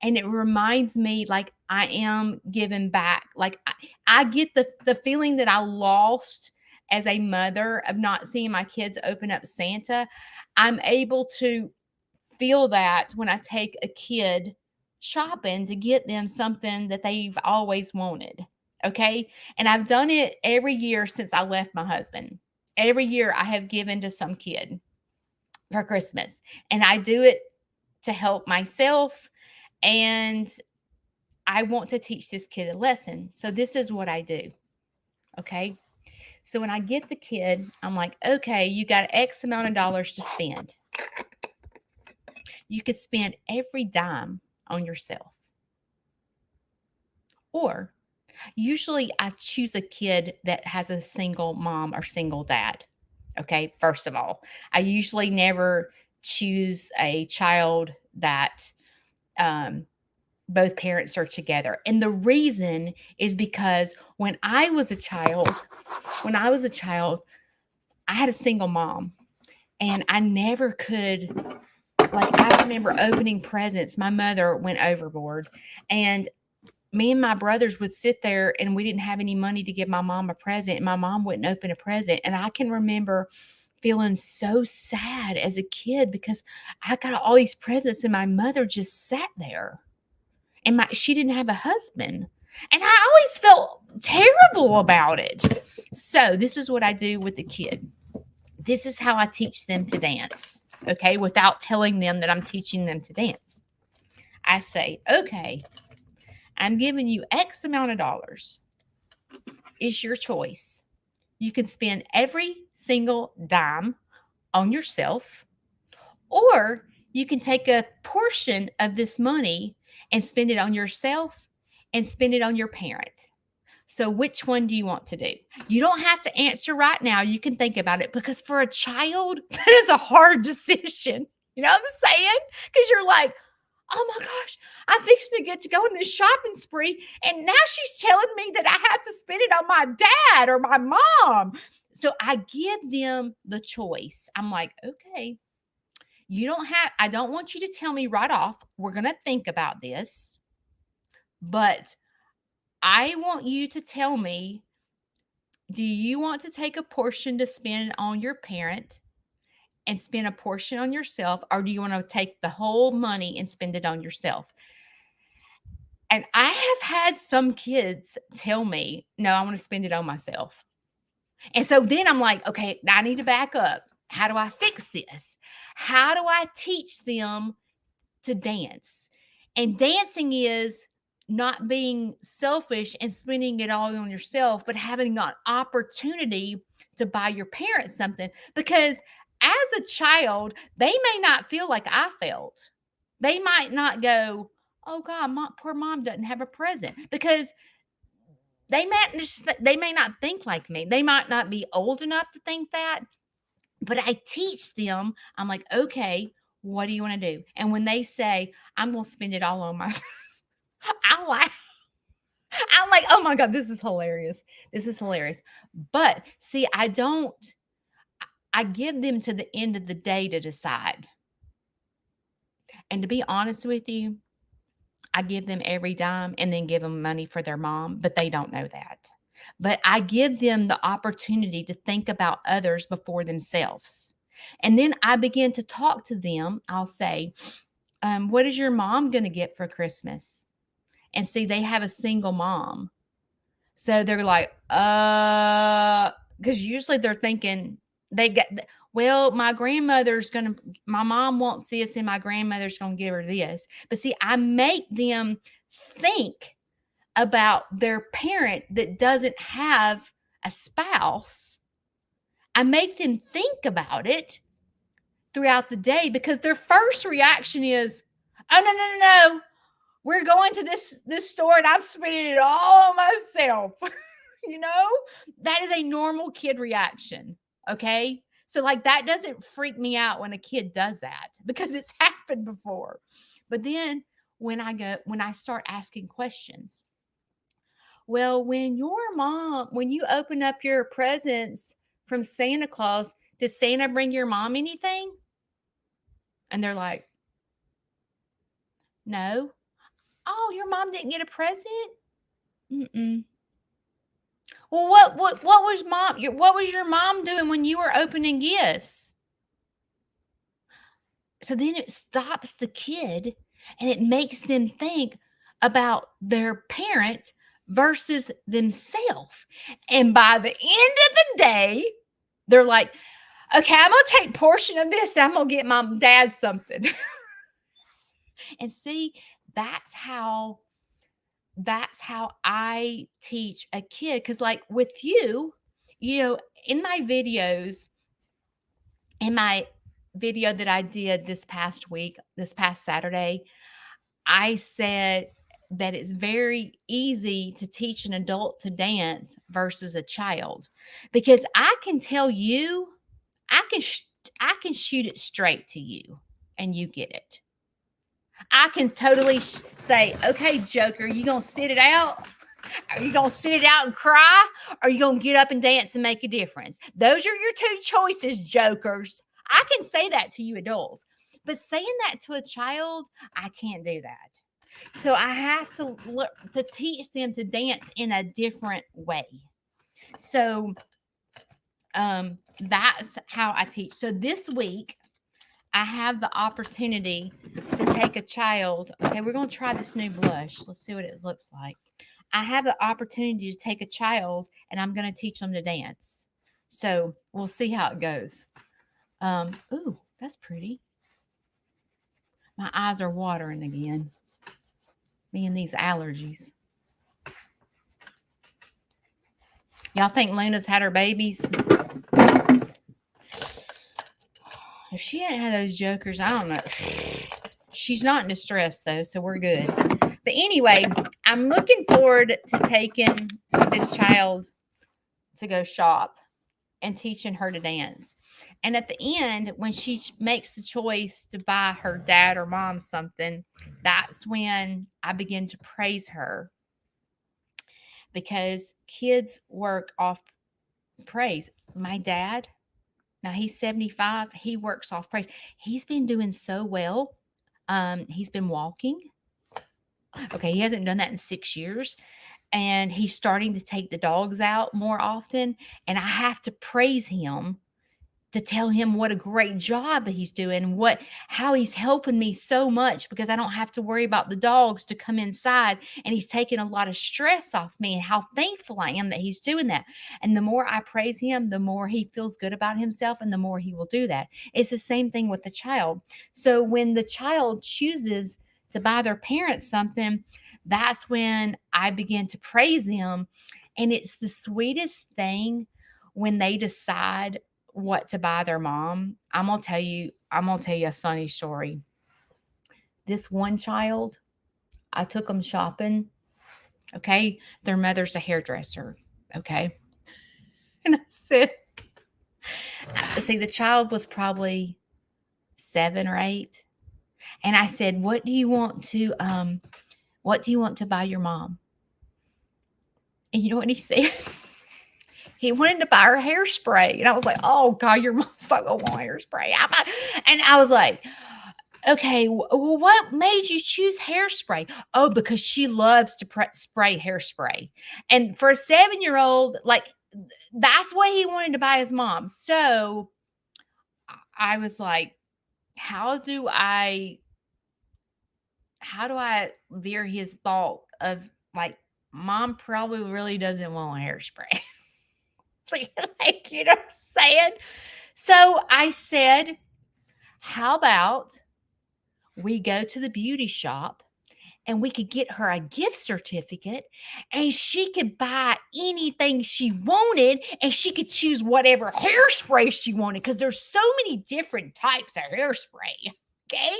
and it reminds me like I am giving back. Like I get the feeling that I lost as a mother of not seeing my kids open up Santa. I'm able to feel that when I take a kid shopping to get them something that they've always wanted. Okay. And I've done it every year since I left my husband. Every year I have given to some kid for Christmas. And I do it to help myself. And I want to teach this kid a lesson. So this is what I do. Okay. So when I get the kid, I'm like, okay, you got X amount of dollars to spend. You could spend every dime on yourself. Or usually I choose a kid that has a single mom or single dad. Okay, first of all, I usually never choose a child that both parents are together. And the reason is because when I was a child, I had a single mom and I never could. Like, I remember opening presents. My mother went overboard, and me and my brothers would sit there and we didn't have any money to give my mom a present. And my mom wouldn't open a present. And I can remember feeling so sad as a kid because I got all these presents and my mother just sat there and she didn't have a husband. And I always felt terrible about it. So this is what I do with the kid. This is how I teach them to dance. Okay, without telling them that I'm teaching them to dance. I say, okay, I'm giving you X amount of dollars. It's your choice. You can spend every single dime on yourself, or you can take a portion of this money and spend it on yourself and spend it on your parent. So which one do you want to do? You don't have to answer right now. You can think about it because for a child, that is a hard decision. You know what I'm saying? Because you're like, oh my gosh, I'm fixing to get to go on this shopping spree. And now she's telling me that I have to spend it on my dad or my mom. So I give them the choice. I'm like, okay, I don't want you to tell me right off. We're going to think about this. But I want you to tell me, do you want to take a portion to spend on your parent and spend a portion on yourself, or do you want to take the whole money and spend it on yourself? And I have had some kids tell me, no, I want to spend it on myself. And so then I'm like, okay, I need to back up. How do I fix this? How do I teach them to dance? And dancing is not being selfish and spending it all on yourself, but having an opportunity to buy your parents something. Because as a child, they may not feel like I felt. They might not go, oh God, poor mom doesn't have a present, because they may not think like me. They might not be old enough to think that, but I teach them. I'm like, okay, what do you want to do? And when they say, I'm going to spend it all on my, I laugh. I'm like, oh my God, this is hilarious. This is hilarious. But see, I give them to the end of the day to decide. And to be honest with you, I give them every dime and then give them money for their mom, but they don't know that. But I give them the opportunity to think about others before themselves. And then I begin to talk to them. I'll say, what is your mom going to get for Christmas? And see, they have a single mom. So they're like, because usually they're thinking my my mom wants this and my grandmother's going to give her this. But see, I make them think about their parent that doesn't have a spouse. I make them think about it throughout the day, because their first reaction is, oh, no. We're going to this store and I'm spending it all on myself. That is a normal kid reaction. Okay. So like that doesn't freak me out when a kid does that, because it's happened before. But then when I start asking questions, well, when you open up your presents from Santa Claus, did Santa bring your mom anything? And they're like, no. Oh, your mom didn't get a present? Mm-mm. Well, what was your mom doing when you were opening gifts? So then it stops the kid and it makes them think about their parent versus themselves. And by the end of the day, they're like, okay, I'm going to take a portion of this and I'm going to get my dad something. And see, that's how I teach a kid. Because like with you, in my video that I did this past Saturday, I said that it's very easy to teach an adult to dance versus a child, because I can tell you, I can shoot it straight to you and you get it. I can totally say, okay, Joker, you going to sit it out? Are you going to sit it out and cry? Or are you going to get up and dance and make a difference? Those are your two choices, jokers. I can say that to you adults. But saying that to a child, I can't do that. So I have to teach them to dance in a different way. So that's how I teach. So this week, I have the opportunity to take a child. Okay, we're going to try this new blush. Let's see what it looks like. I have the opportunity to take a child and I'm going to teach them to dance. So we'll see how it goes. Ooh, that's pretty. My eyes are watering again. Me and these allergies. Y'all think Luna's had her babies? If she hadn't had those jokers, I don't know. She's not in distress, though, so we're good. But anyway, I'm looking forward to taking this child to go shop and teaching her to dance. And at the end, when she makes the choice to buy her dad or mom something, that's when I begin to praise her. Because kids work off praise. My dad, now he's 75. He works off praise. He's been doing so well. He's been walking. Okay, he hasn't done that in 6 years. And he's starting to take the dogs out more often. And I have to praise him to tell him what a great job he's doing, how he's helping me so much because I don't have to worry about the dogs to come inside, and he's taking a lot of stress off me, and how thankful I am that he's doing that. And the more I praise him, the more he feels good about himself and the more he will do that. It's the same thing with the child. So when the child chooses to buy their parents something, that's when I begin to praise them. And it's the sweetest thing when they decide what to buy their mom. I'm gonna tell you a funny story. This one child, I took them shopping. Okay. Their mother's a hairdresser. Okay. And I said, see, the child was probably 7 or 8. And I said, what do you want to buy your mom? And you know what he said? He wanted to buy her hairspray. And I was like, oh, God, your mom's not going to want hairspray. And I was like, okay, well, what made you choose hairspray? Oh, because she loves to spray hairspray. And for a 7-year-old, like, that's what he wanted to buy his mom. So I was like, how do I veer his thought of, like, mom probably really doesn't want hairspray? Like, you know what I'm saying? So I said, how about we go to the beauty shop and we could get her a gift certificate and she could buy anything she wanted and she could choose whatever hairspray she wanted because there's so many different types of hairspray. Okay.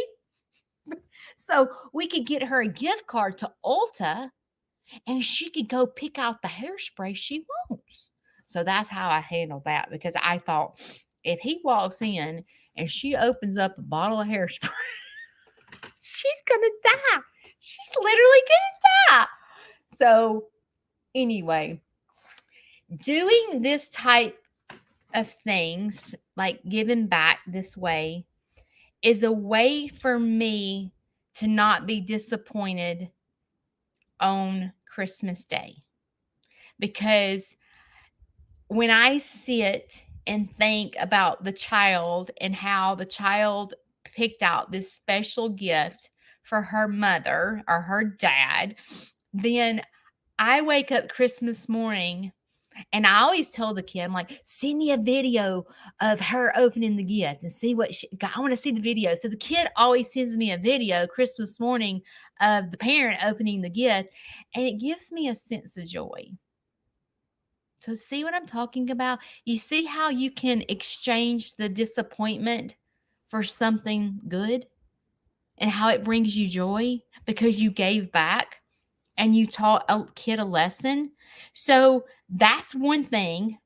So we could get her a gift card to Ulta and she could go pick out the hairspray she wants. So that's how I handled that, because I thought, if he walks in and she opens up a bottle of hairspray, she's going to die. She's literally going to die. So anyway, doing this type of things, like giving back this way, is a way for me to not be disappointed on Christmas Day. Because when I sit and think about the child and how the child picked out this special gift for her mother or her dad, then I wake up Christmas morning and I always tell the kid, I'm like, send me a video of her opening the gift and see what I want to see the video. So the kid always sends me a video Christmas morning of the parent opening the gift, and it gives me a sense of joy. So see what I'm talking about? You see how you can exchange the disappointment for something good and how it brings you joy because you gave back and you taught a kid a lesson. So that's one thing.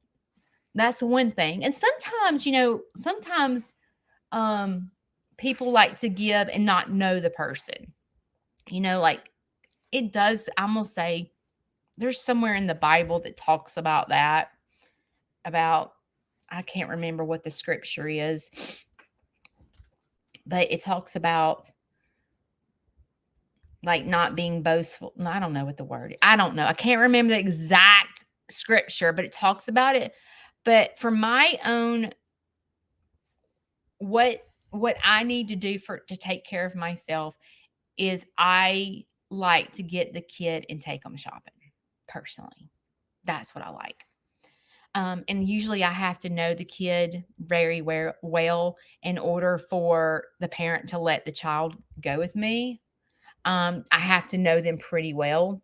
That's one thing. And sometimes, people like to give and not know the person. Like it does, I'm going to say, there's somewhere in the Bible that talks about that, I can't remember what the scripture is, but it talks about like not being boastful. No, I don't know what the word is. I don't know. I can't remember the exact scripture, but it talks about it. But for my own, what I need to do to take care of myself is I like to get the kid and take them shopping. Personally, that's what I like. And usually I have to know the kid very well in order for the parent to let the child go with me. I have to know them pretty well.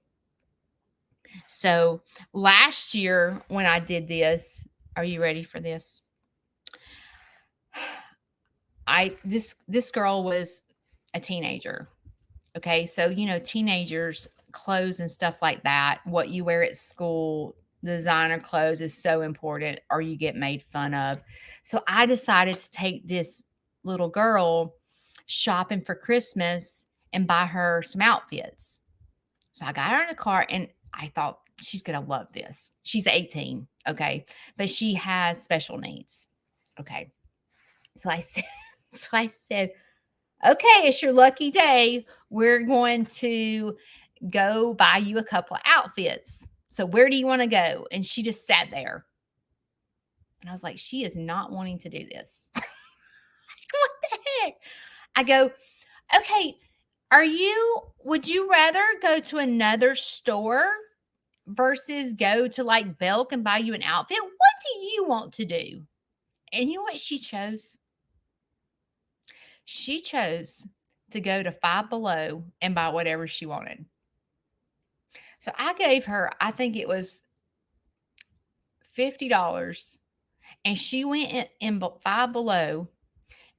So last year when I did this, are you ready for this? This girl was a teenager. Okay. So, teenagers, clothes and stuff like that, what you wear at school, designer clothes is so important or you get made fun of. So I decided to take this little girl shopping for Christmas and buy her some outfits. So I got her in the car and I thought she's going to love this. She's 18. Okay. But she has special needs. Okay. So I said, okay, it's your lucky day. We're going to go buy you a couple of outfits. So where do you want to go? And she just sat there. And I was like, she is not wanting to do this. What the heck? I go, okay, would you rather go to another store versus go to like Belk and buy you an outfit? What do you want to do? And you know what she chose? She chose to go to Five Below and buy whatever she wanted. So I gave her, I think it was $50, and she went in Five Below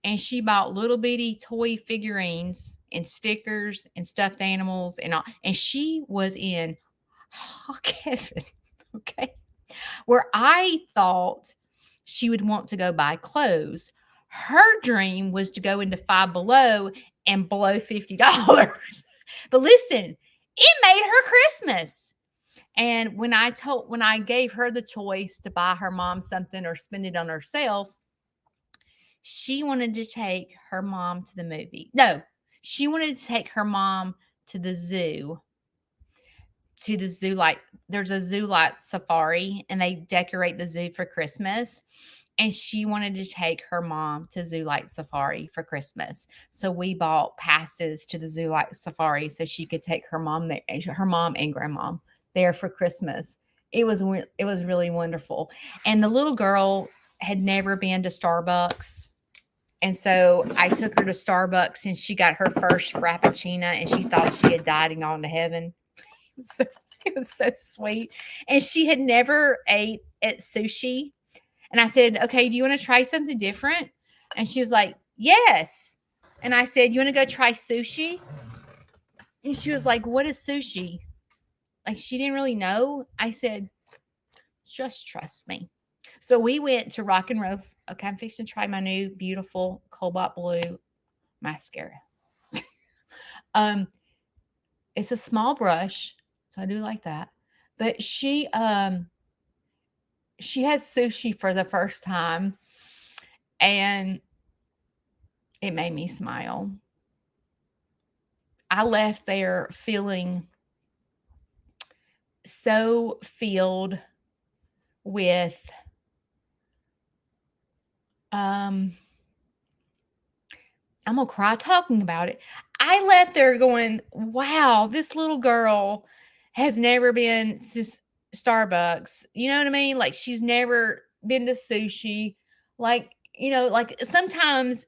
and she bought little bitty toy figurines and stickers and stuffed animals and all. And she was in hog heaven, okay? Where I thought she would want to go buy clothes. Her dream was to go into Five Below and blow $50. But listen, it made her Christmas. And when I gave her the choice to buy her mom something or spend it on herself, she wanted to take her mom to the movie. No, she wanted to take her mom to the zoo. To the zoo, like there's a zoo like safari, and they decorate the zoo for Christmas. And she wanted to take her mom to Zoo Light Safari for Christmas. So we bought passes to the Zoo Light Safari so she could take her mom there, her mom and grandma there for Christmas. It was really wonderful. And the little girl had never been to Starbucks. And so I took her to Starbucks and she got her first Frappuccino and she thought she had died and gone to heaven. So it was so sweet. And she had never ate at sushi. And I said, okay, do you want to try something different? And she was like, yes. And I said, you want to go try sushi? And she was like, what is sushi? Like, she didn't really know. I said, just trust me. So we went to Rock and Rose. Okay, I'm fixing to try my new beautiful cobalt blue mascara. It's a small brush, so I do like that. But she had sushi for the first time, and it made me smile. I left there feeling so filled with I'm gonna cry talking about it. I left there going, wow, this little girl has never been to Starbucks. You know what I mean? Like, she's never been to sushi. Like, like sometimes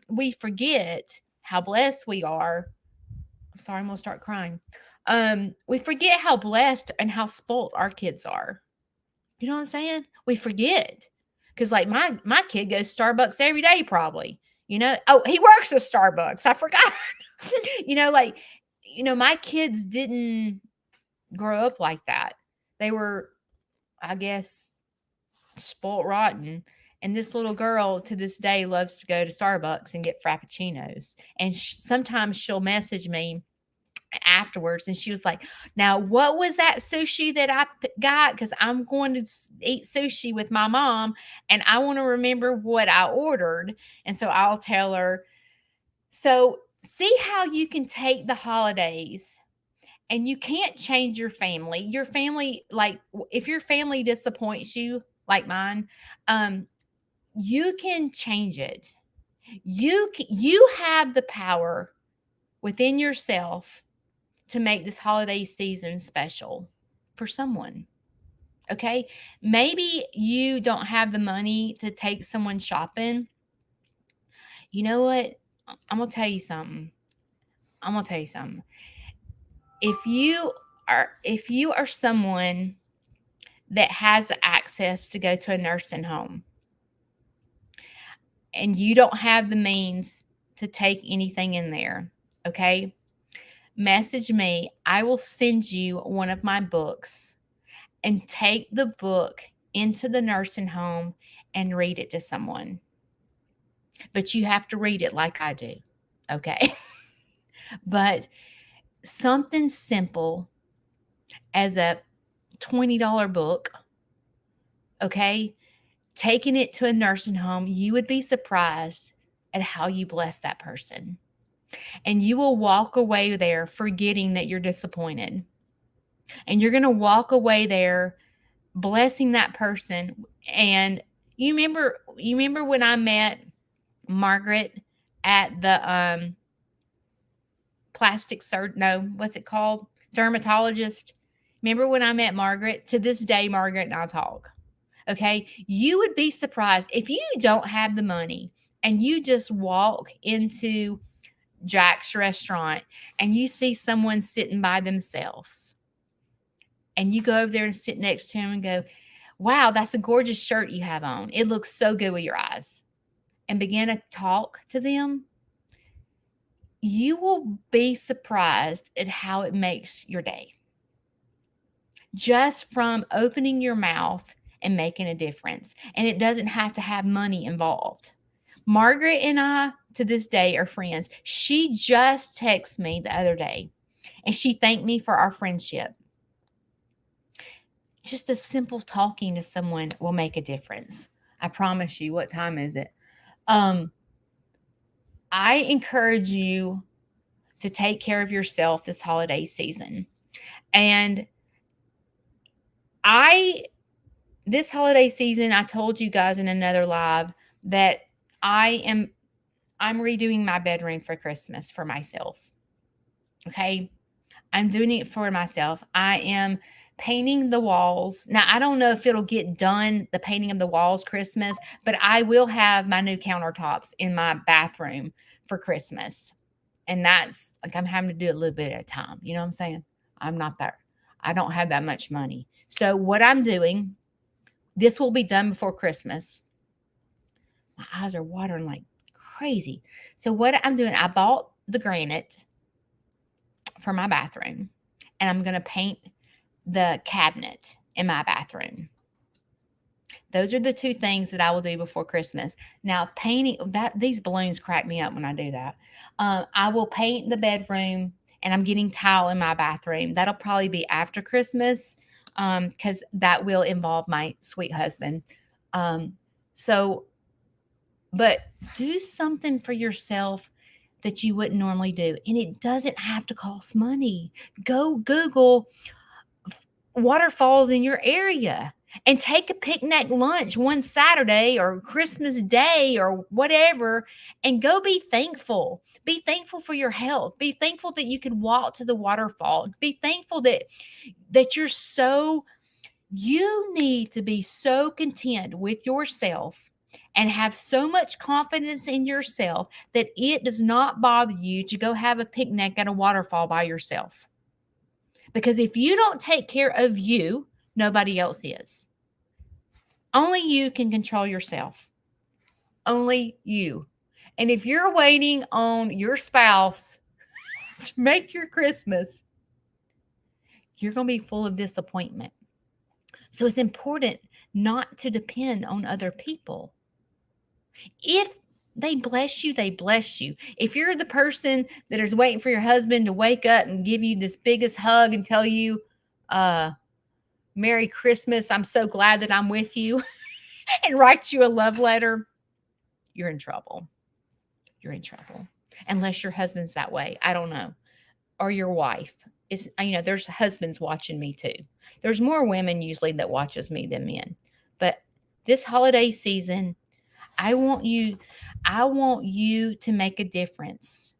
we forget how blessed we are. I'm sorry, I'm gonna start crying. We forget how blessed and how spoiled our kids are. You know what I'm saying? We forget. Because like my kid goes to Starbucks every day, probably. Oh, he works at Starbucks. I forgot. My kids didn't grow up like that. They were, I guess, spoiled rotten. And this little girl to this day loves to go to Starbucks and get Frappuccinos. And sometimes she'll message me afterwards and she was like, now what was that sushi that I got? Because I'm going to eat sushi with my mom and I want to remember what I ordered. And so I'll tell her. So see how you can take the holidays, and you can't change your family. Like, if your family disappoints you like mine, you can change it. You have the power within yourself to make this holiday season special for someone. Okay? Maybe you don't have the money to take someone shopping. You know what? I'm going to tell you something. If you are someone that has the access to go to a nursing home and you don't have the means to take anything in there, okay? Message me. I will send you one of my books, and take the book into the nursing home and read it to someone. But you have to read it like I do, okay? But something simple as a $20 book, okay? Taking it to a nursing home, you would be surprised at how you bless that person. And you will walk away there forgetting that you're disappointed. And you're going to walk away there blessing that person and You remember when I met Margaret at the plastic surgeon? No, what's it called? Dermatologist. Remember when I met Margaret? To this day, Margaret and I talk. Okay. You would be surprised if you don't have the money and you just walk into Jack's restaurant and you see someone sitting by themselves and you go over there and sit next to him and go, wow, that's a gorgeous shirt you have on. It looks so good with your eyes. And begin to talk to them, you will be surprised at how it makes your day. Just from opening your mouth and making a difference. And it doesn't have to have money involved. Margaret and I, to this day, are friends. She just texted me the other day and she thanked me for our friendship. Just a simple talking to someone will make a difference. I promise you. What time is it? I encourage you to take care of yourself this holiday season. And this holiday season, I told you guys in another live that I'm redoing my bedroom for Christmas for myself. Okay? I'm doing it for myself. I am painting the walls. Now, I don't know if it'll get done, the painting of the walls Christmas, but I will have my new countertops in my bathroom for Christmas. And that's like I'm having to do a little bit at a time. You know what I'm saying? I don't have that much money. So what I'm doing, this will be done before Christmas. My eyes are watering like crazy. So what I'm doing, I bought the granite for my bathroom and I'm going to paint the cabinet in my bathroom. Those are the two things that I will do before Christmas. Now, painting these balloons crack me up when I do that. I will paint the bedroom, and I'm getting tile in my bathroom. That'll probably be after Christmas, because that will involve my sweet husband. So, but do something for yourself that you wouldn't normally do, and it doesn't have to cost money. Go Google waterfalls in your area and take a picnic lunch one Saturday or Christmas Day or whatever and go be thankful. Be thankful for your health. Be thankful that you could walk to the waterfall. Be thankful that you need to be so content with yourself and have so much confidence in yourself that it does not bother you to go have a picnic at a waterfall by yourself. Because if you don't take care of you, nobody else is. Only you can control yourself. Only you. And if you're waiting on your spouse to make your Christmas, you're going to be full of disappointment. So it's important not to depend on other people. If they bless you, they bless you. If you're the person that is waiting for your husband to wake up and give you this biggest hug and tell you, Merry Christmas, I'm so glad that I'm with you, and write you a love letter, you're in trouble. You're in trouble. Unless your husband's that way. I don't know. Or your wife. There's husbands watching me too. There's more women usually that watches me than men. But this holiday season, I want you to make a difference.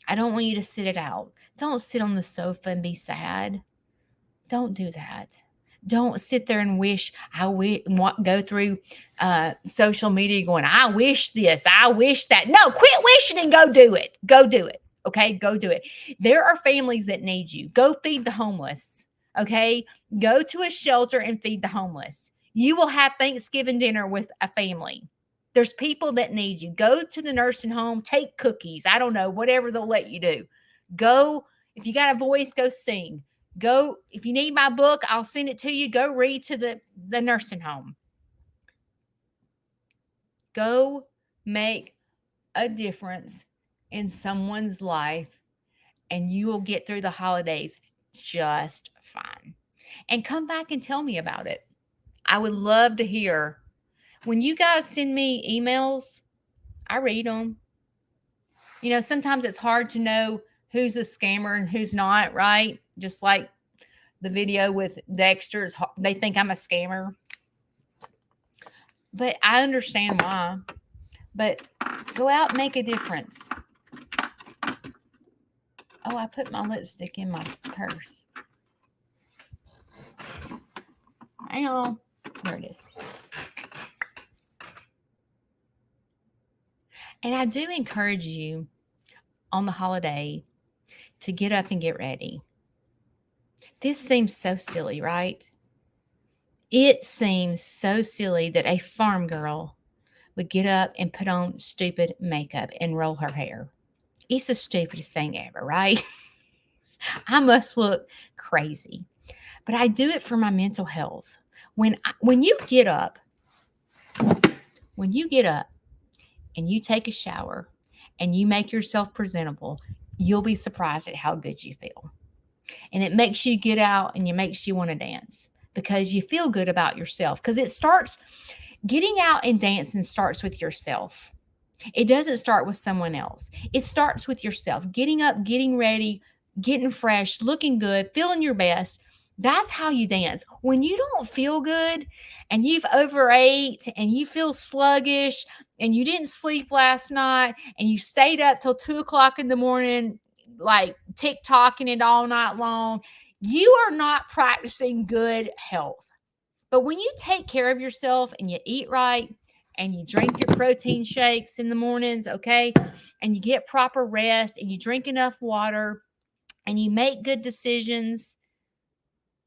I don't want you to sit it out. Don't sit on the sofa and be sad. Don't do that. Don't sit there and go through social media going, I wish this, I wish that. No, quit wishing and go do it. Go do it. Okay, go do it. There are families that need you. Go feed the homeless. Okay, go to a shelter and feed the homeless. You will have Thanksgiving dinner with a family. There's people that need you. Go to the nursing home, take cookies. I don't know, whatever they'll let you do. Go, if you got a voice, go sing. Go, if you need my book, I'll send it to you. Go read to the nursing home. Go make a difference in someone's life, and you will get through the holidays just fine. And come back and tell me about it. I would love to hear. When you guys send me emails, I read them. Sometimes it's hard to know who's a scammer and who's not, right? Just like the video with Dexter, they think I'm a scammer. But I understand why. But go out and make a difference. Oh, I put my lipstick in my purse. Hang on. There it is. And I do encourage you on the holiday to get up and get ready. This seems so silly, right? It seems so silly that a farm girl would get up and put on stupid makeup and roll her hair. It's the stupidest thing ever, right? I must look crazy. But I do it for my mental health. When you get up, when you get up and you take a shower and you make yourself presentable, you'll be surprised at how good you feel. And it makes you get out and it makes you want to dance because you feel good about yourself. Because it starts getting out and dancing starts with yourself. It doesn't start with someone else. It starts with yourself. Getting up, getting ready, getting fresh, looking good, feeling your best. That's how you dance. When you don't feel good and you've overate and you feel sluggish and you didn't sleep last night and you stayed up till 2 o'clock in the morning, like TikToking it all night long, you are not practicing good health. But when you take care of yourself and you eat right and you drink your protein shakes in the mornings, okay, and you get proper rest and you drink enough water and you make good decisions,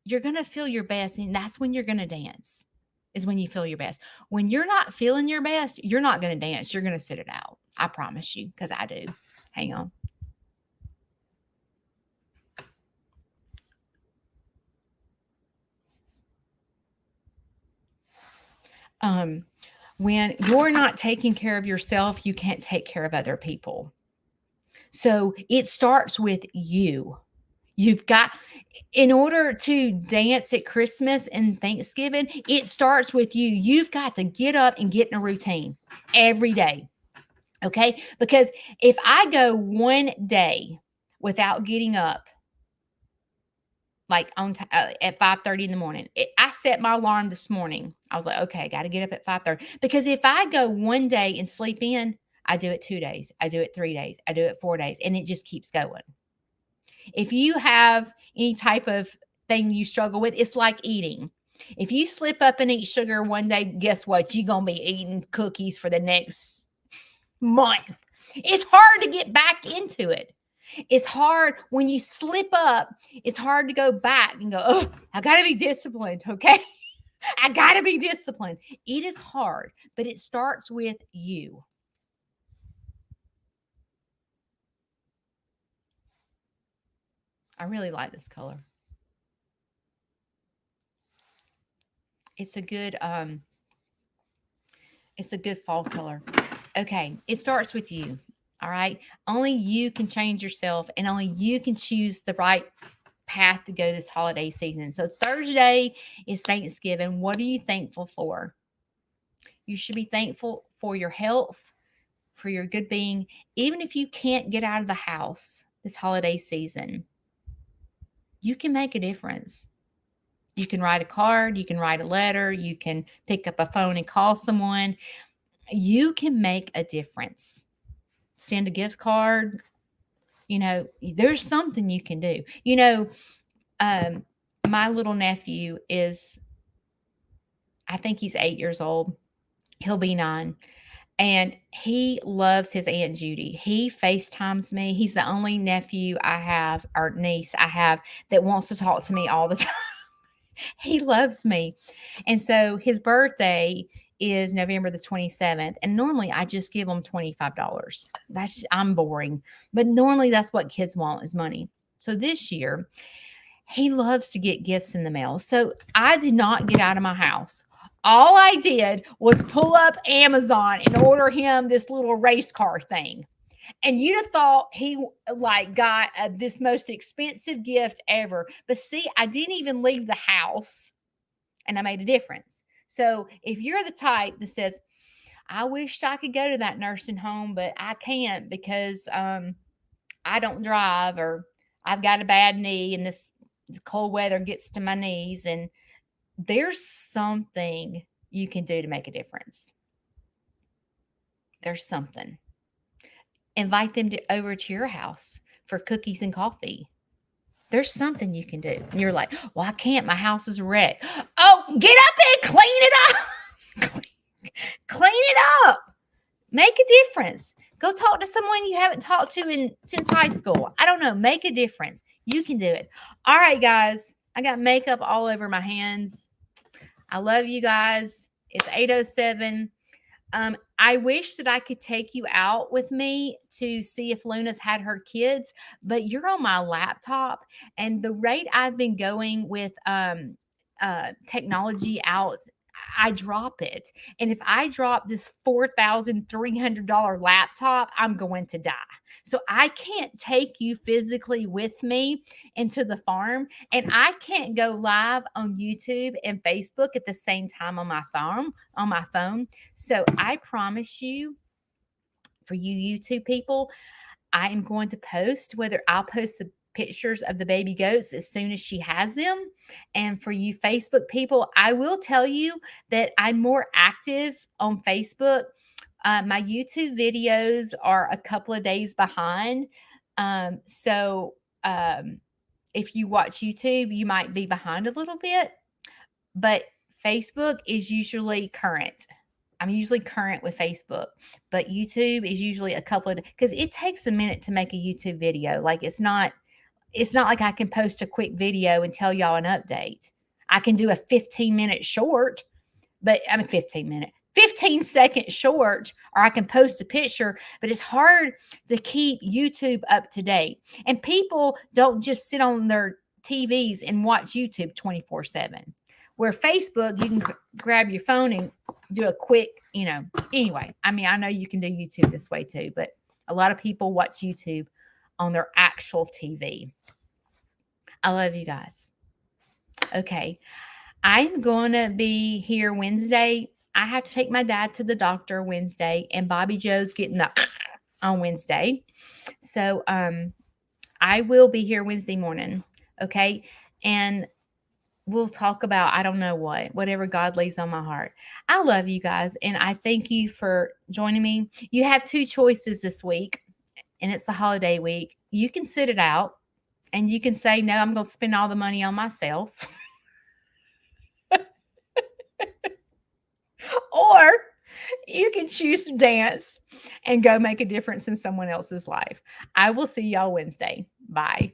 you're going to feel your best. And that's when you're going to dance, is when you feel your best. When you're not feeling your best, you're not going to dance. You're going to sit it out. I promise you, because I do. Hang on. When you're not taking care of yourself, you can't take care of other people. So it starts with you. You've got, in order to dance at Christmas and Thanksgiving, it starts with you. You've got to get up and get in a routine every day. Okay. Because if I go one day without getting up, like at 5:30 in the morning, I set my alarm this morning. I was like, okay, I got to get up at 5:30 because if I go one day and sleep in, I do it 2 days, I do it 3 days, I do it 4 days, and it just keeps going. If you have any type of thing you struggle with, it's like eating. If you slip up and eat sugar one day, guess what? You're going to be eating cookies for the next month. It's hard to get back into it. It's hard when you slip up. It's hard to go back and go, oh, I got to be disciplined. Okay. I got to be disciplined. It is hard, but it starts with you. I really like this color. It's a good fall color. Okay, it starts with you. All right. Only you can change yourself and only you can choose the right path to go this holiday season. So Thursday is Thanksgiving. What are you thankful for? You should be thankful for your health, for your good being, even if you can't get out of the house this holiday season. You can make a difference. You can write a card, you can write a letter, you can pick up a phone and call someone. You can make a difference. Send a gift card. There's something you can do. My little nephew is, I think he's 8 years old. He'll be 9. And he loves his Aunt Judy. He FaceTimes me. He's the only nephew I have, or niece I have, that wants to talk to me all the time. He loves me. And so his birthday is November the 27th. And normally I just give him $25. I'm boring. But normally that's what kids want is money. So this year, he loves to get gifts in the mail. So I did not get out of my house. All I did was pull up Amazon and order him this little race car thing. And you'd have thought he got this most expensive gift ever. But see, I didn't even leave the house and I made a difference. So if you're the type that says, I wished I could go to that nursing home, but I can't because I don't drive, or I've got a bad knee and the cold weather gets to my knees, and there's something you can do to make a difference. There's something. Invite them over to your house for cookies and coffee. There's something you can do. And you're like, well, I can't. My house is wrecked. Oh, get up and clean it up. Clean it up. Make a difference. Go talk to someone you haven't talked to since high school. I don't know. Make a difference. You can do it. All right, guys. I got makeup all over my hands. I love you guys. It's 8:07. I wish that I could take you out with me to see if Luna's had her kids, but you're on my laptop, and the rate I've been going with technology out, I drop it. And if I drop this $4,300 laptop, I'm going to die. So I can't take you physically with me into the farm, and I can't go live on YouTube and Facebook at the same time on my phone. So I promise you, for you YouTube people, I am going to post, whether I'll post the pictures of the baby goats as soon as she has them. And for you Facebook people, I will tell you that I'm more active on Facebook. My YouTube videos are a couple of days behind. So if you watch YouTube, you might be behind a little bit, but Facebook is usually current. I'm usually current with Facebook, but YouTube is usually a couple of, because it takes a minute to make a YouTube video. Like it's not like I can post a quick video and tell y'all an update. I can do a 15-minute short, but 15-second short, or I can post a picture, but it's hard to keep YouTube up to date. And people don't just sit on their TVs and watch YouTube 24/7. Where Facebook, you can grab your phone and do a quick, anyway. I know you can do YouTube this way too, but a lot of people watch YouTube on their actual TV. I love you guys. Okay. I'm going to be here Wednesday. I have to take my dad to the doctor Wednesday, and Bobby Joe's getting up on Wednesday. So I will be here Wednesday morning. Okay. And we'll talk about, I don't know whatever God lays on my heart. I love you guys, and I thank you for joining me. You have two choices this week, and it's the holiday week. You can sit it out, and you can say, no, I'm going to spend all the money on myself. Or you can choose to dance and go make a difference in someone else's life. I will see y'all Wednesday. Bye.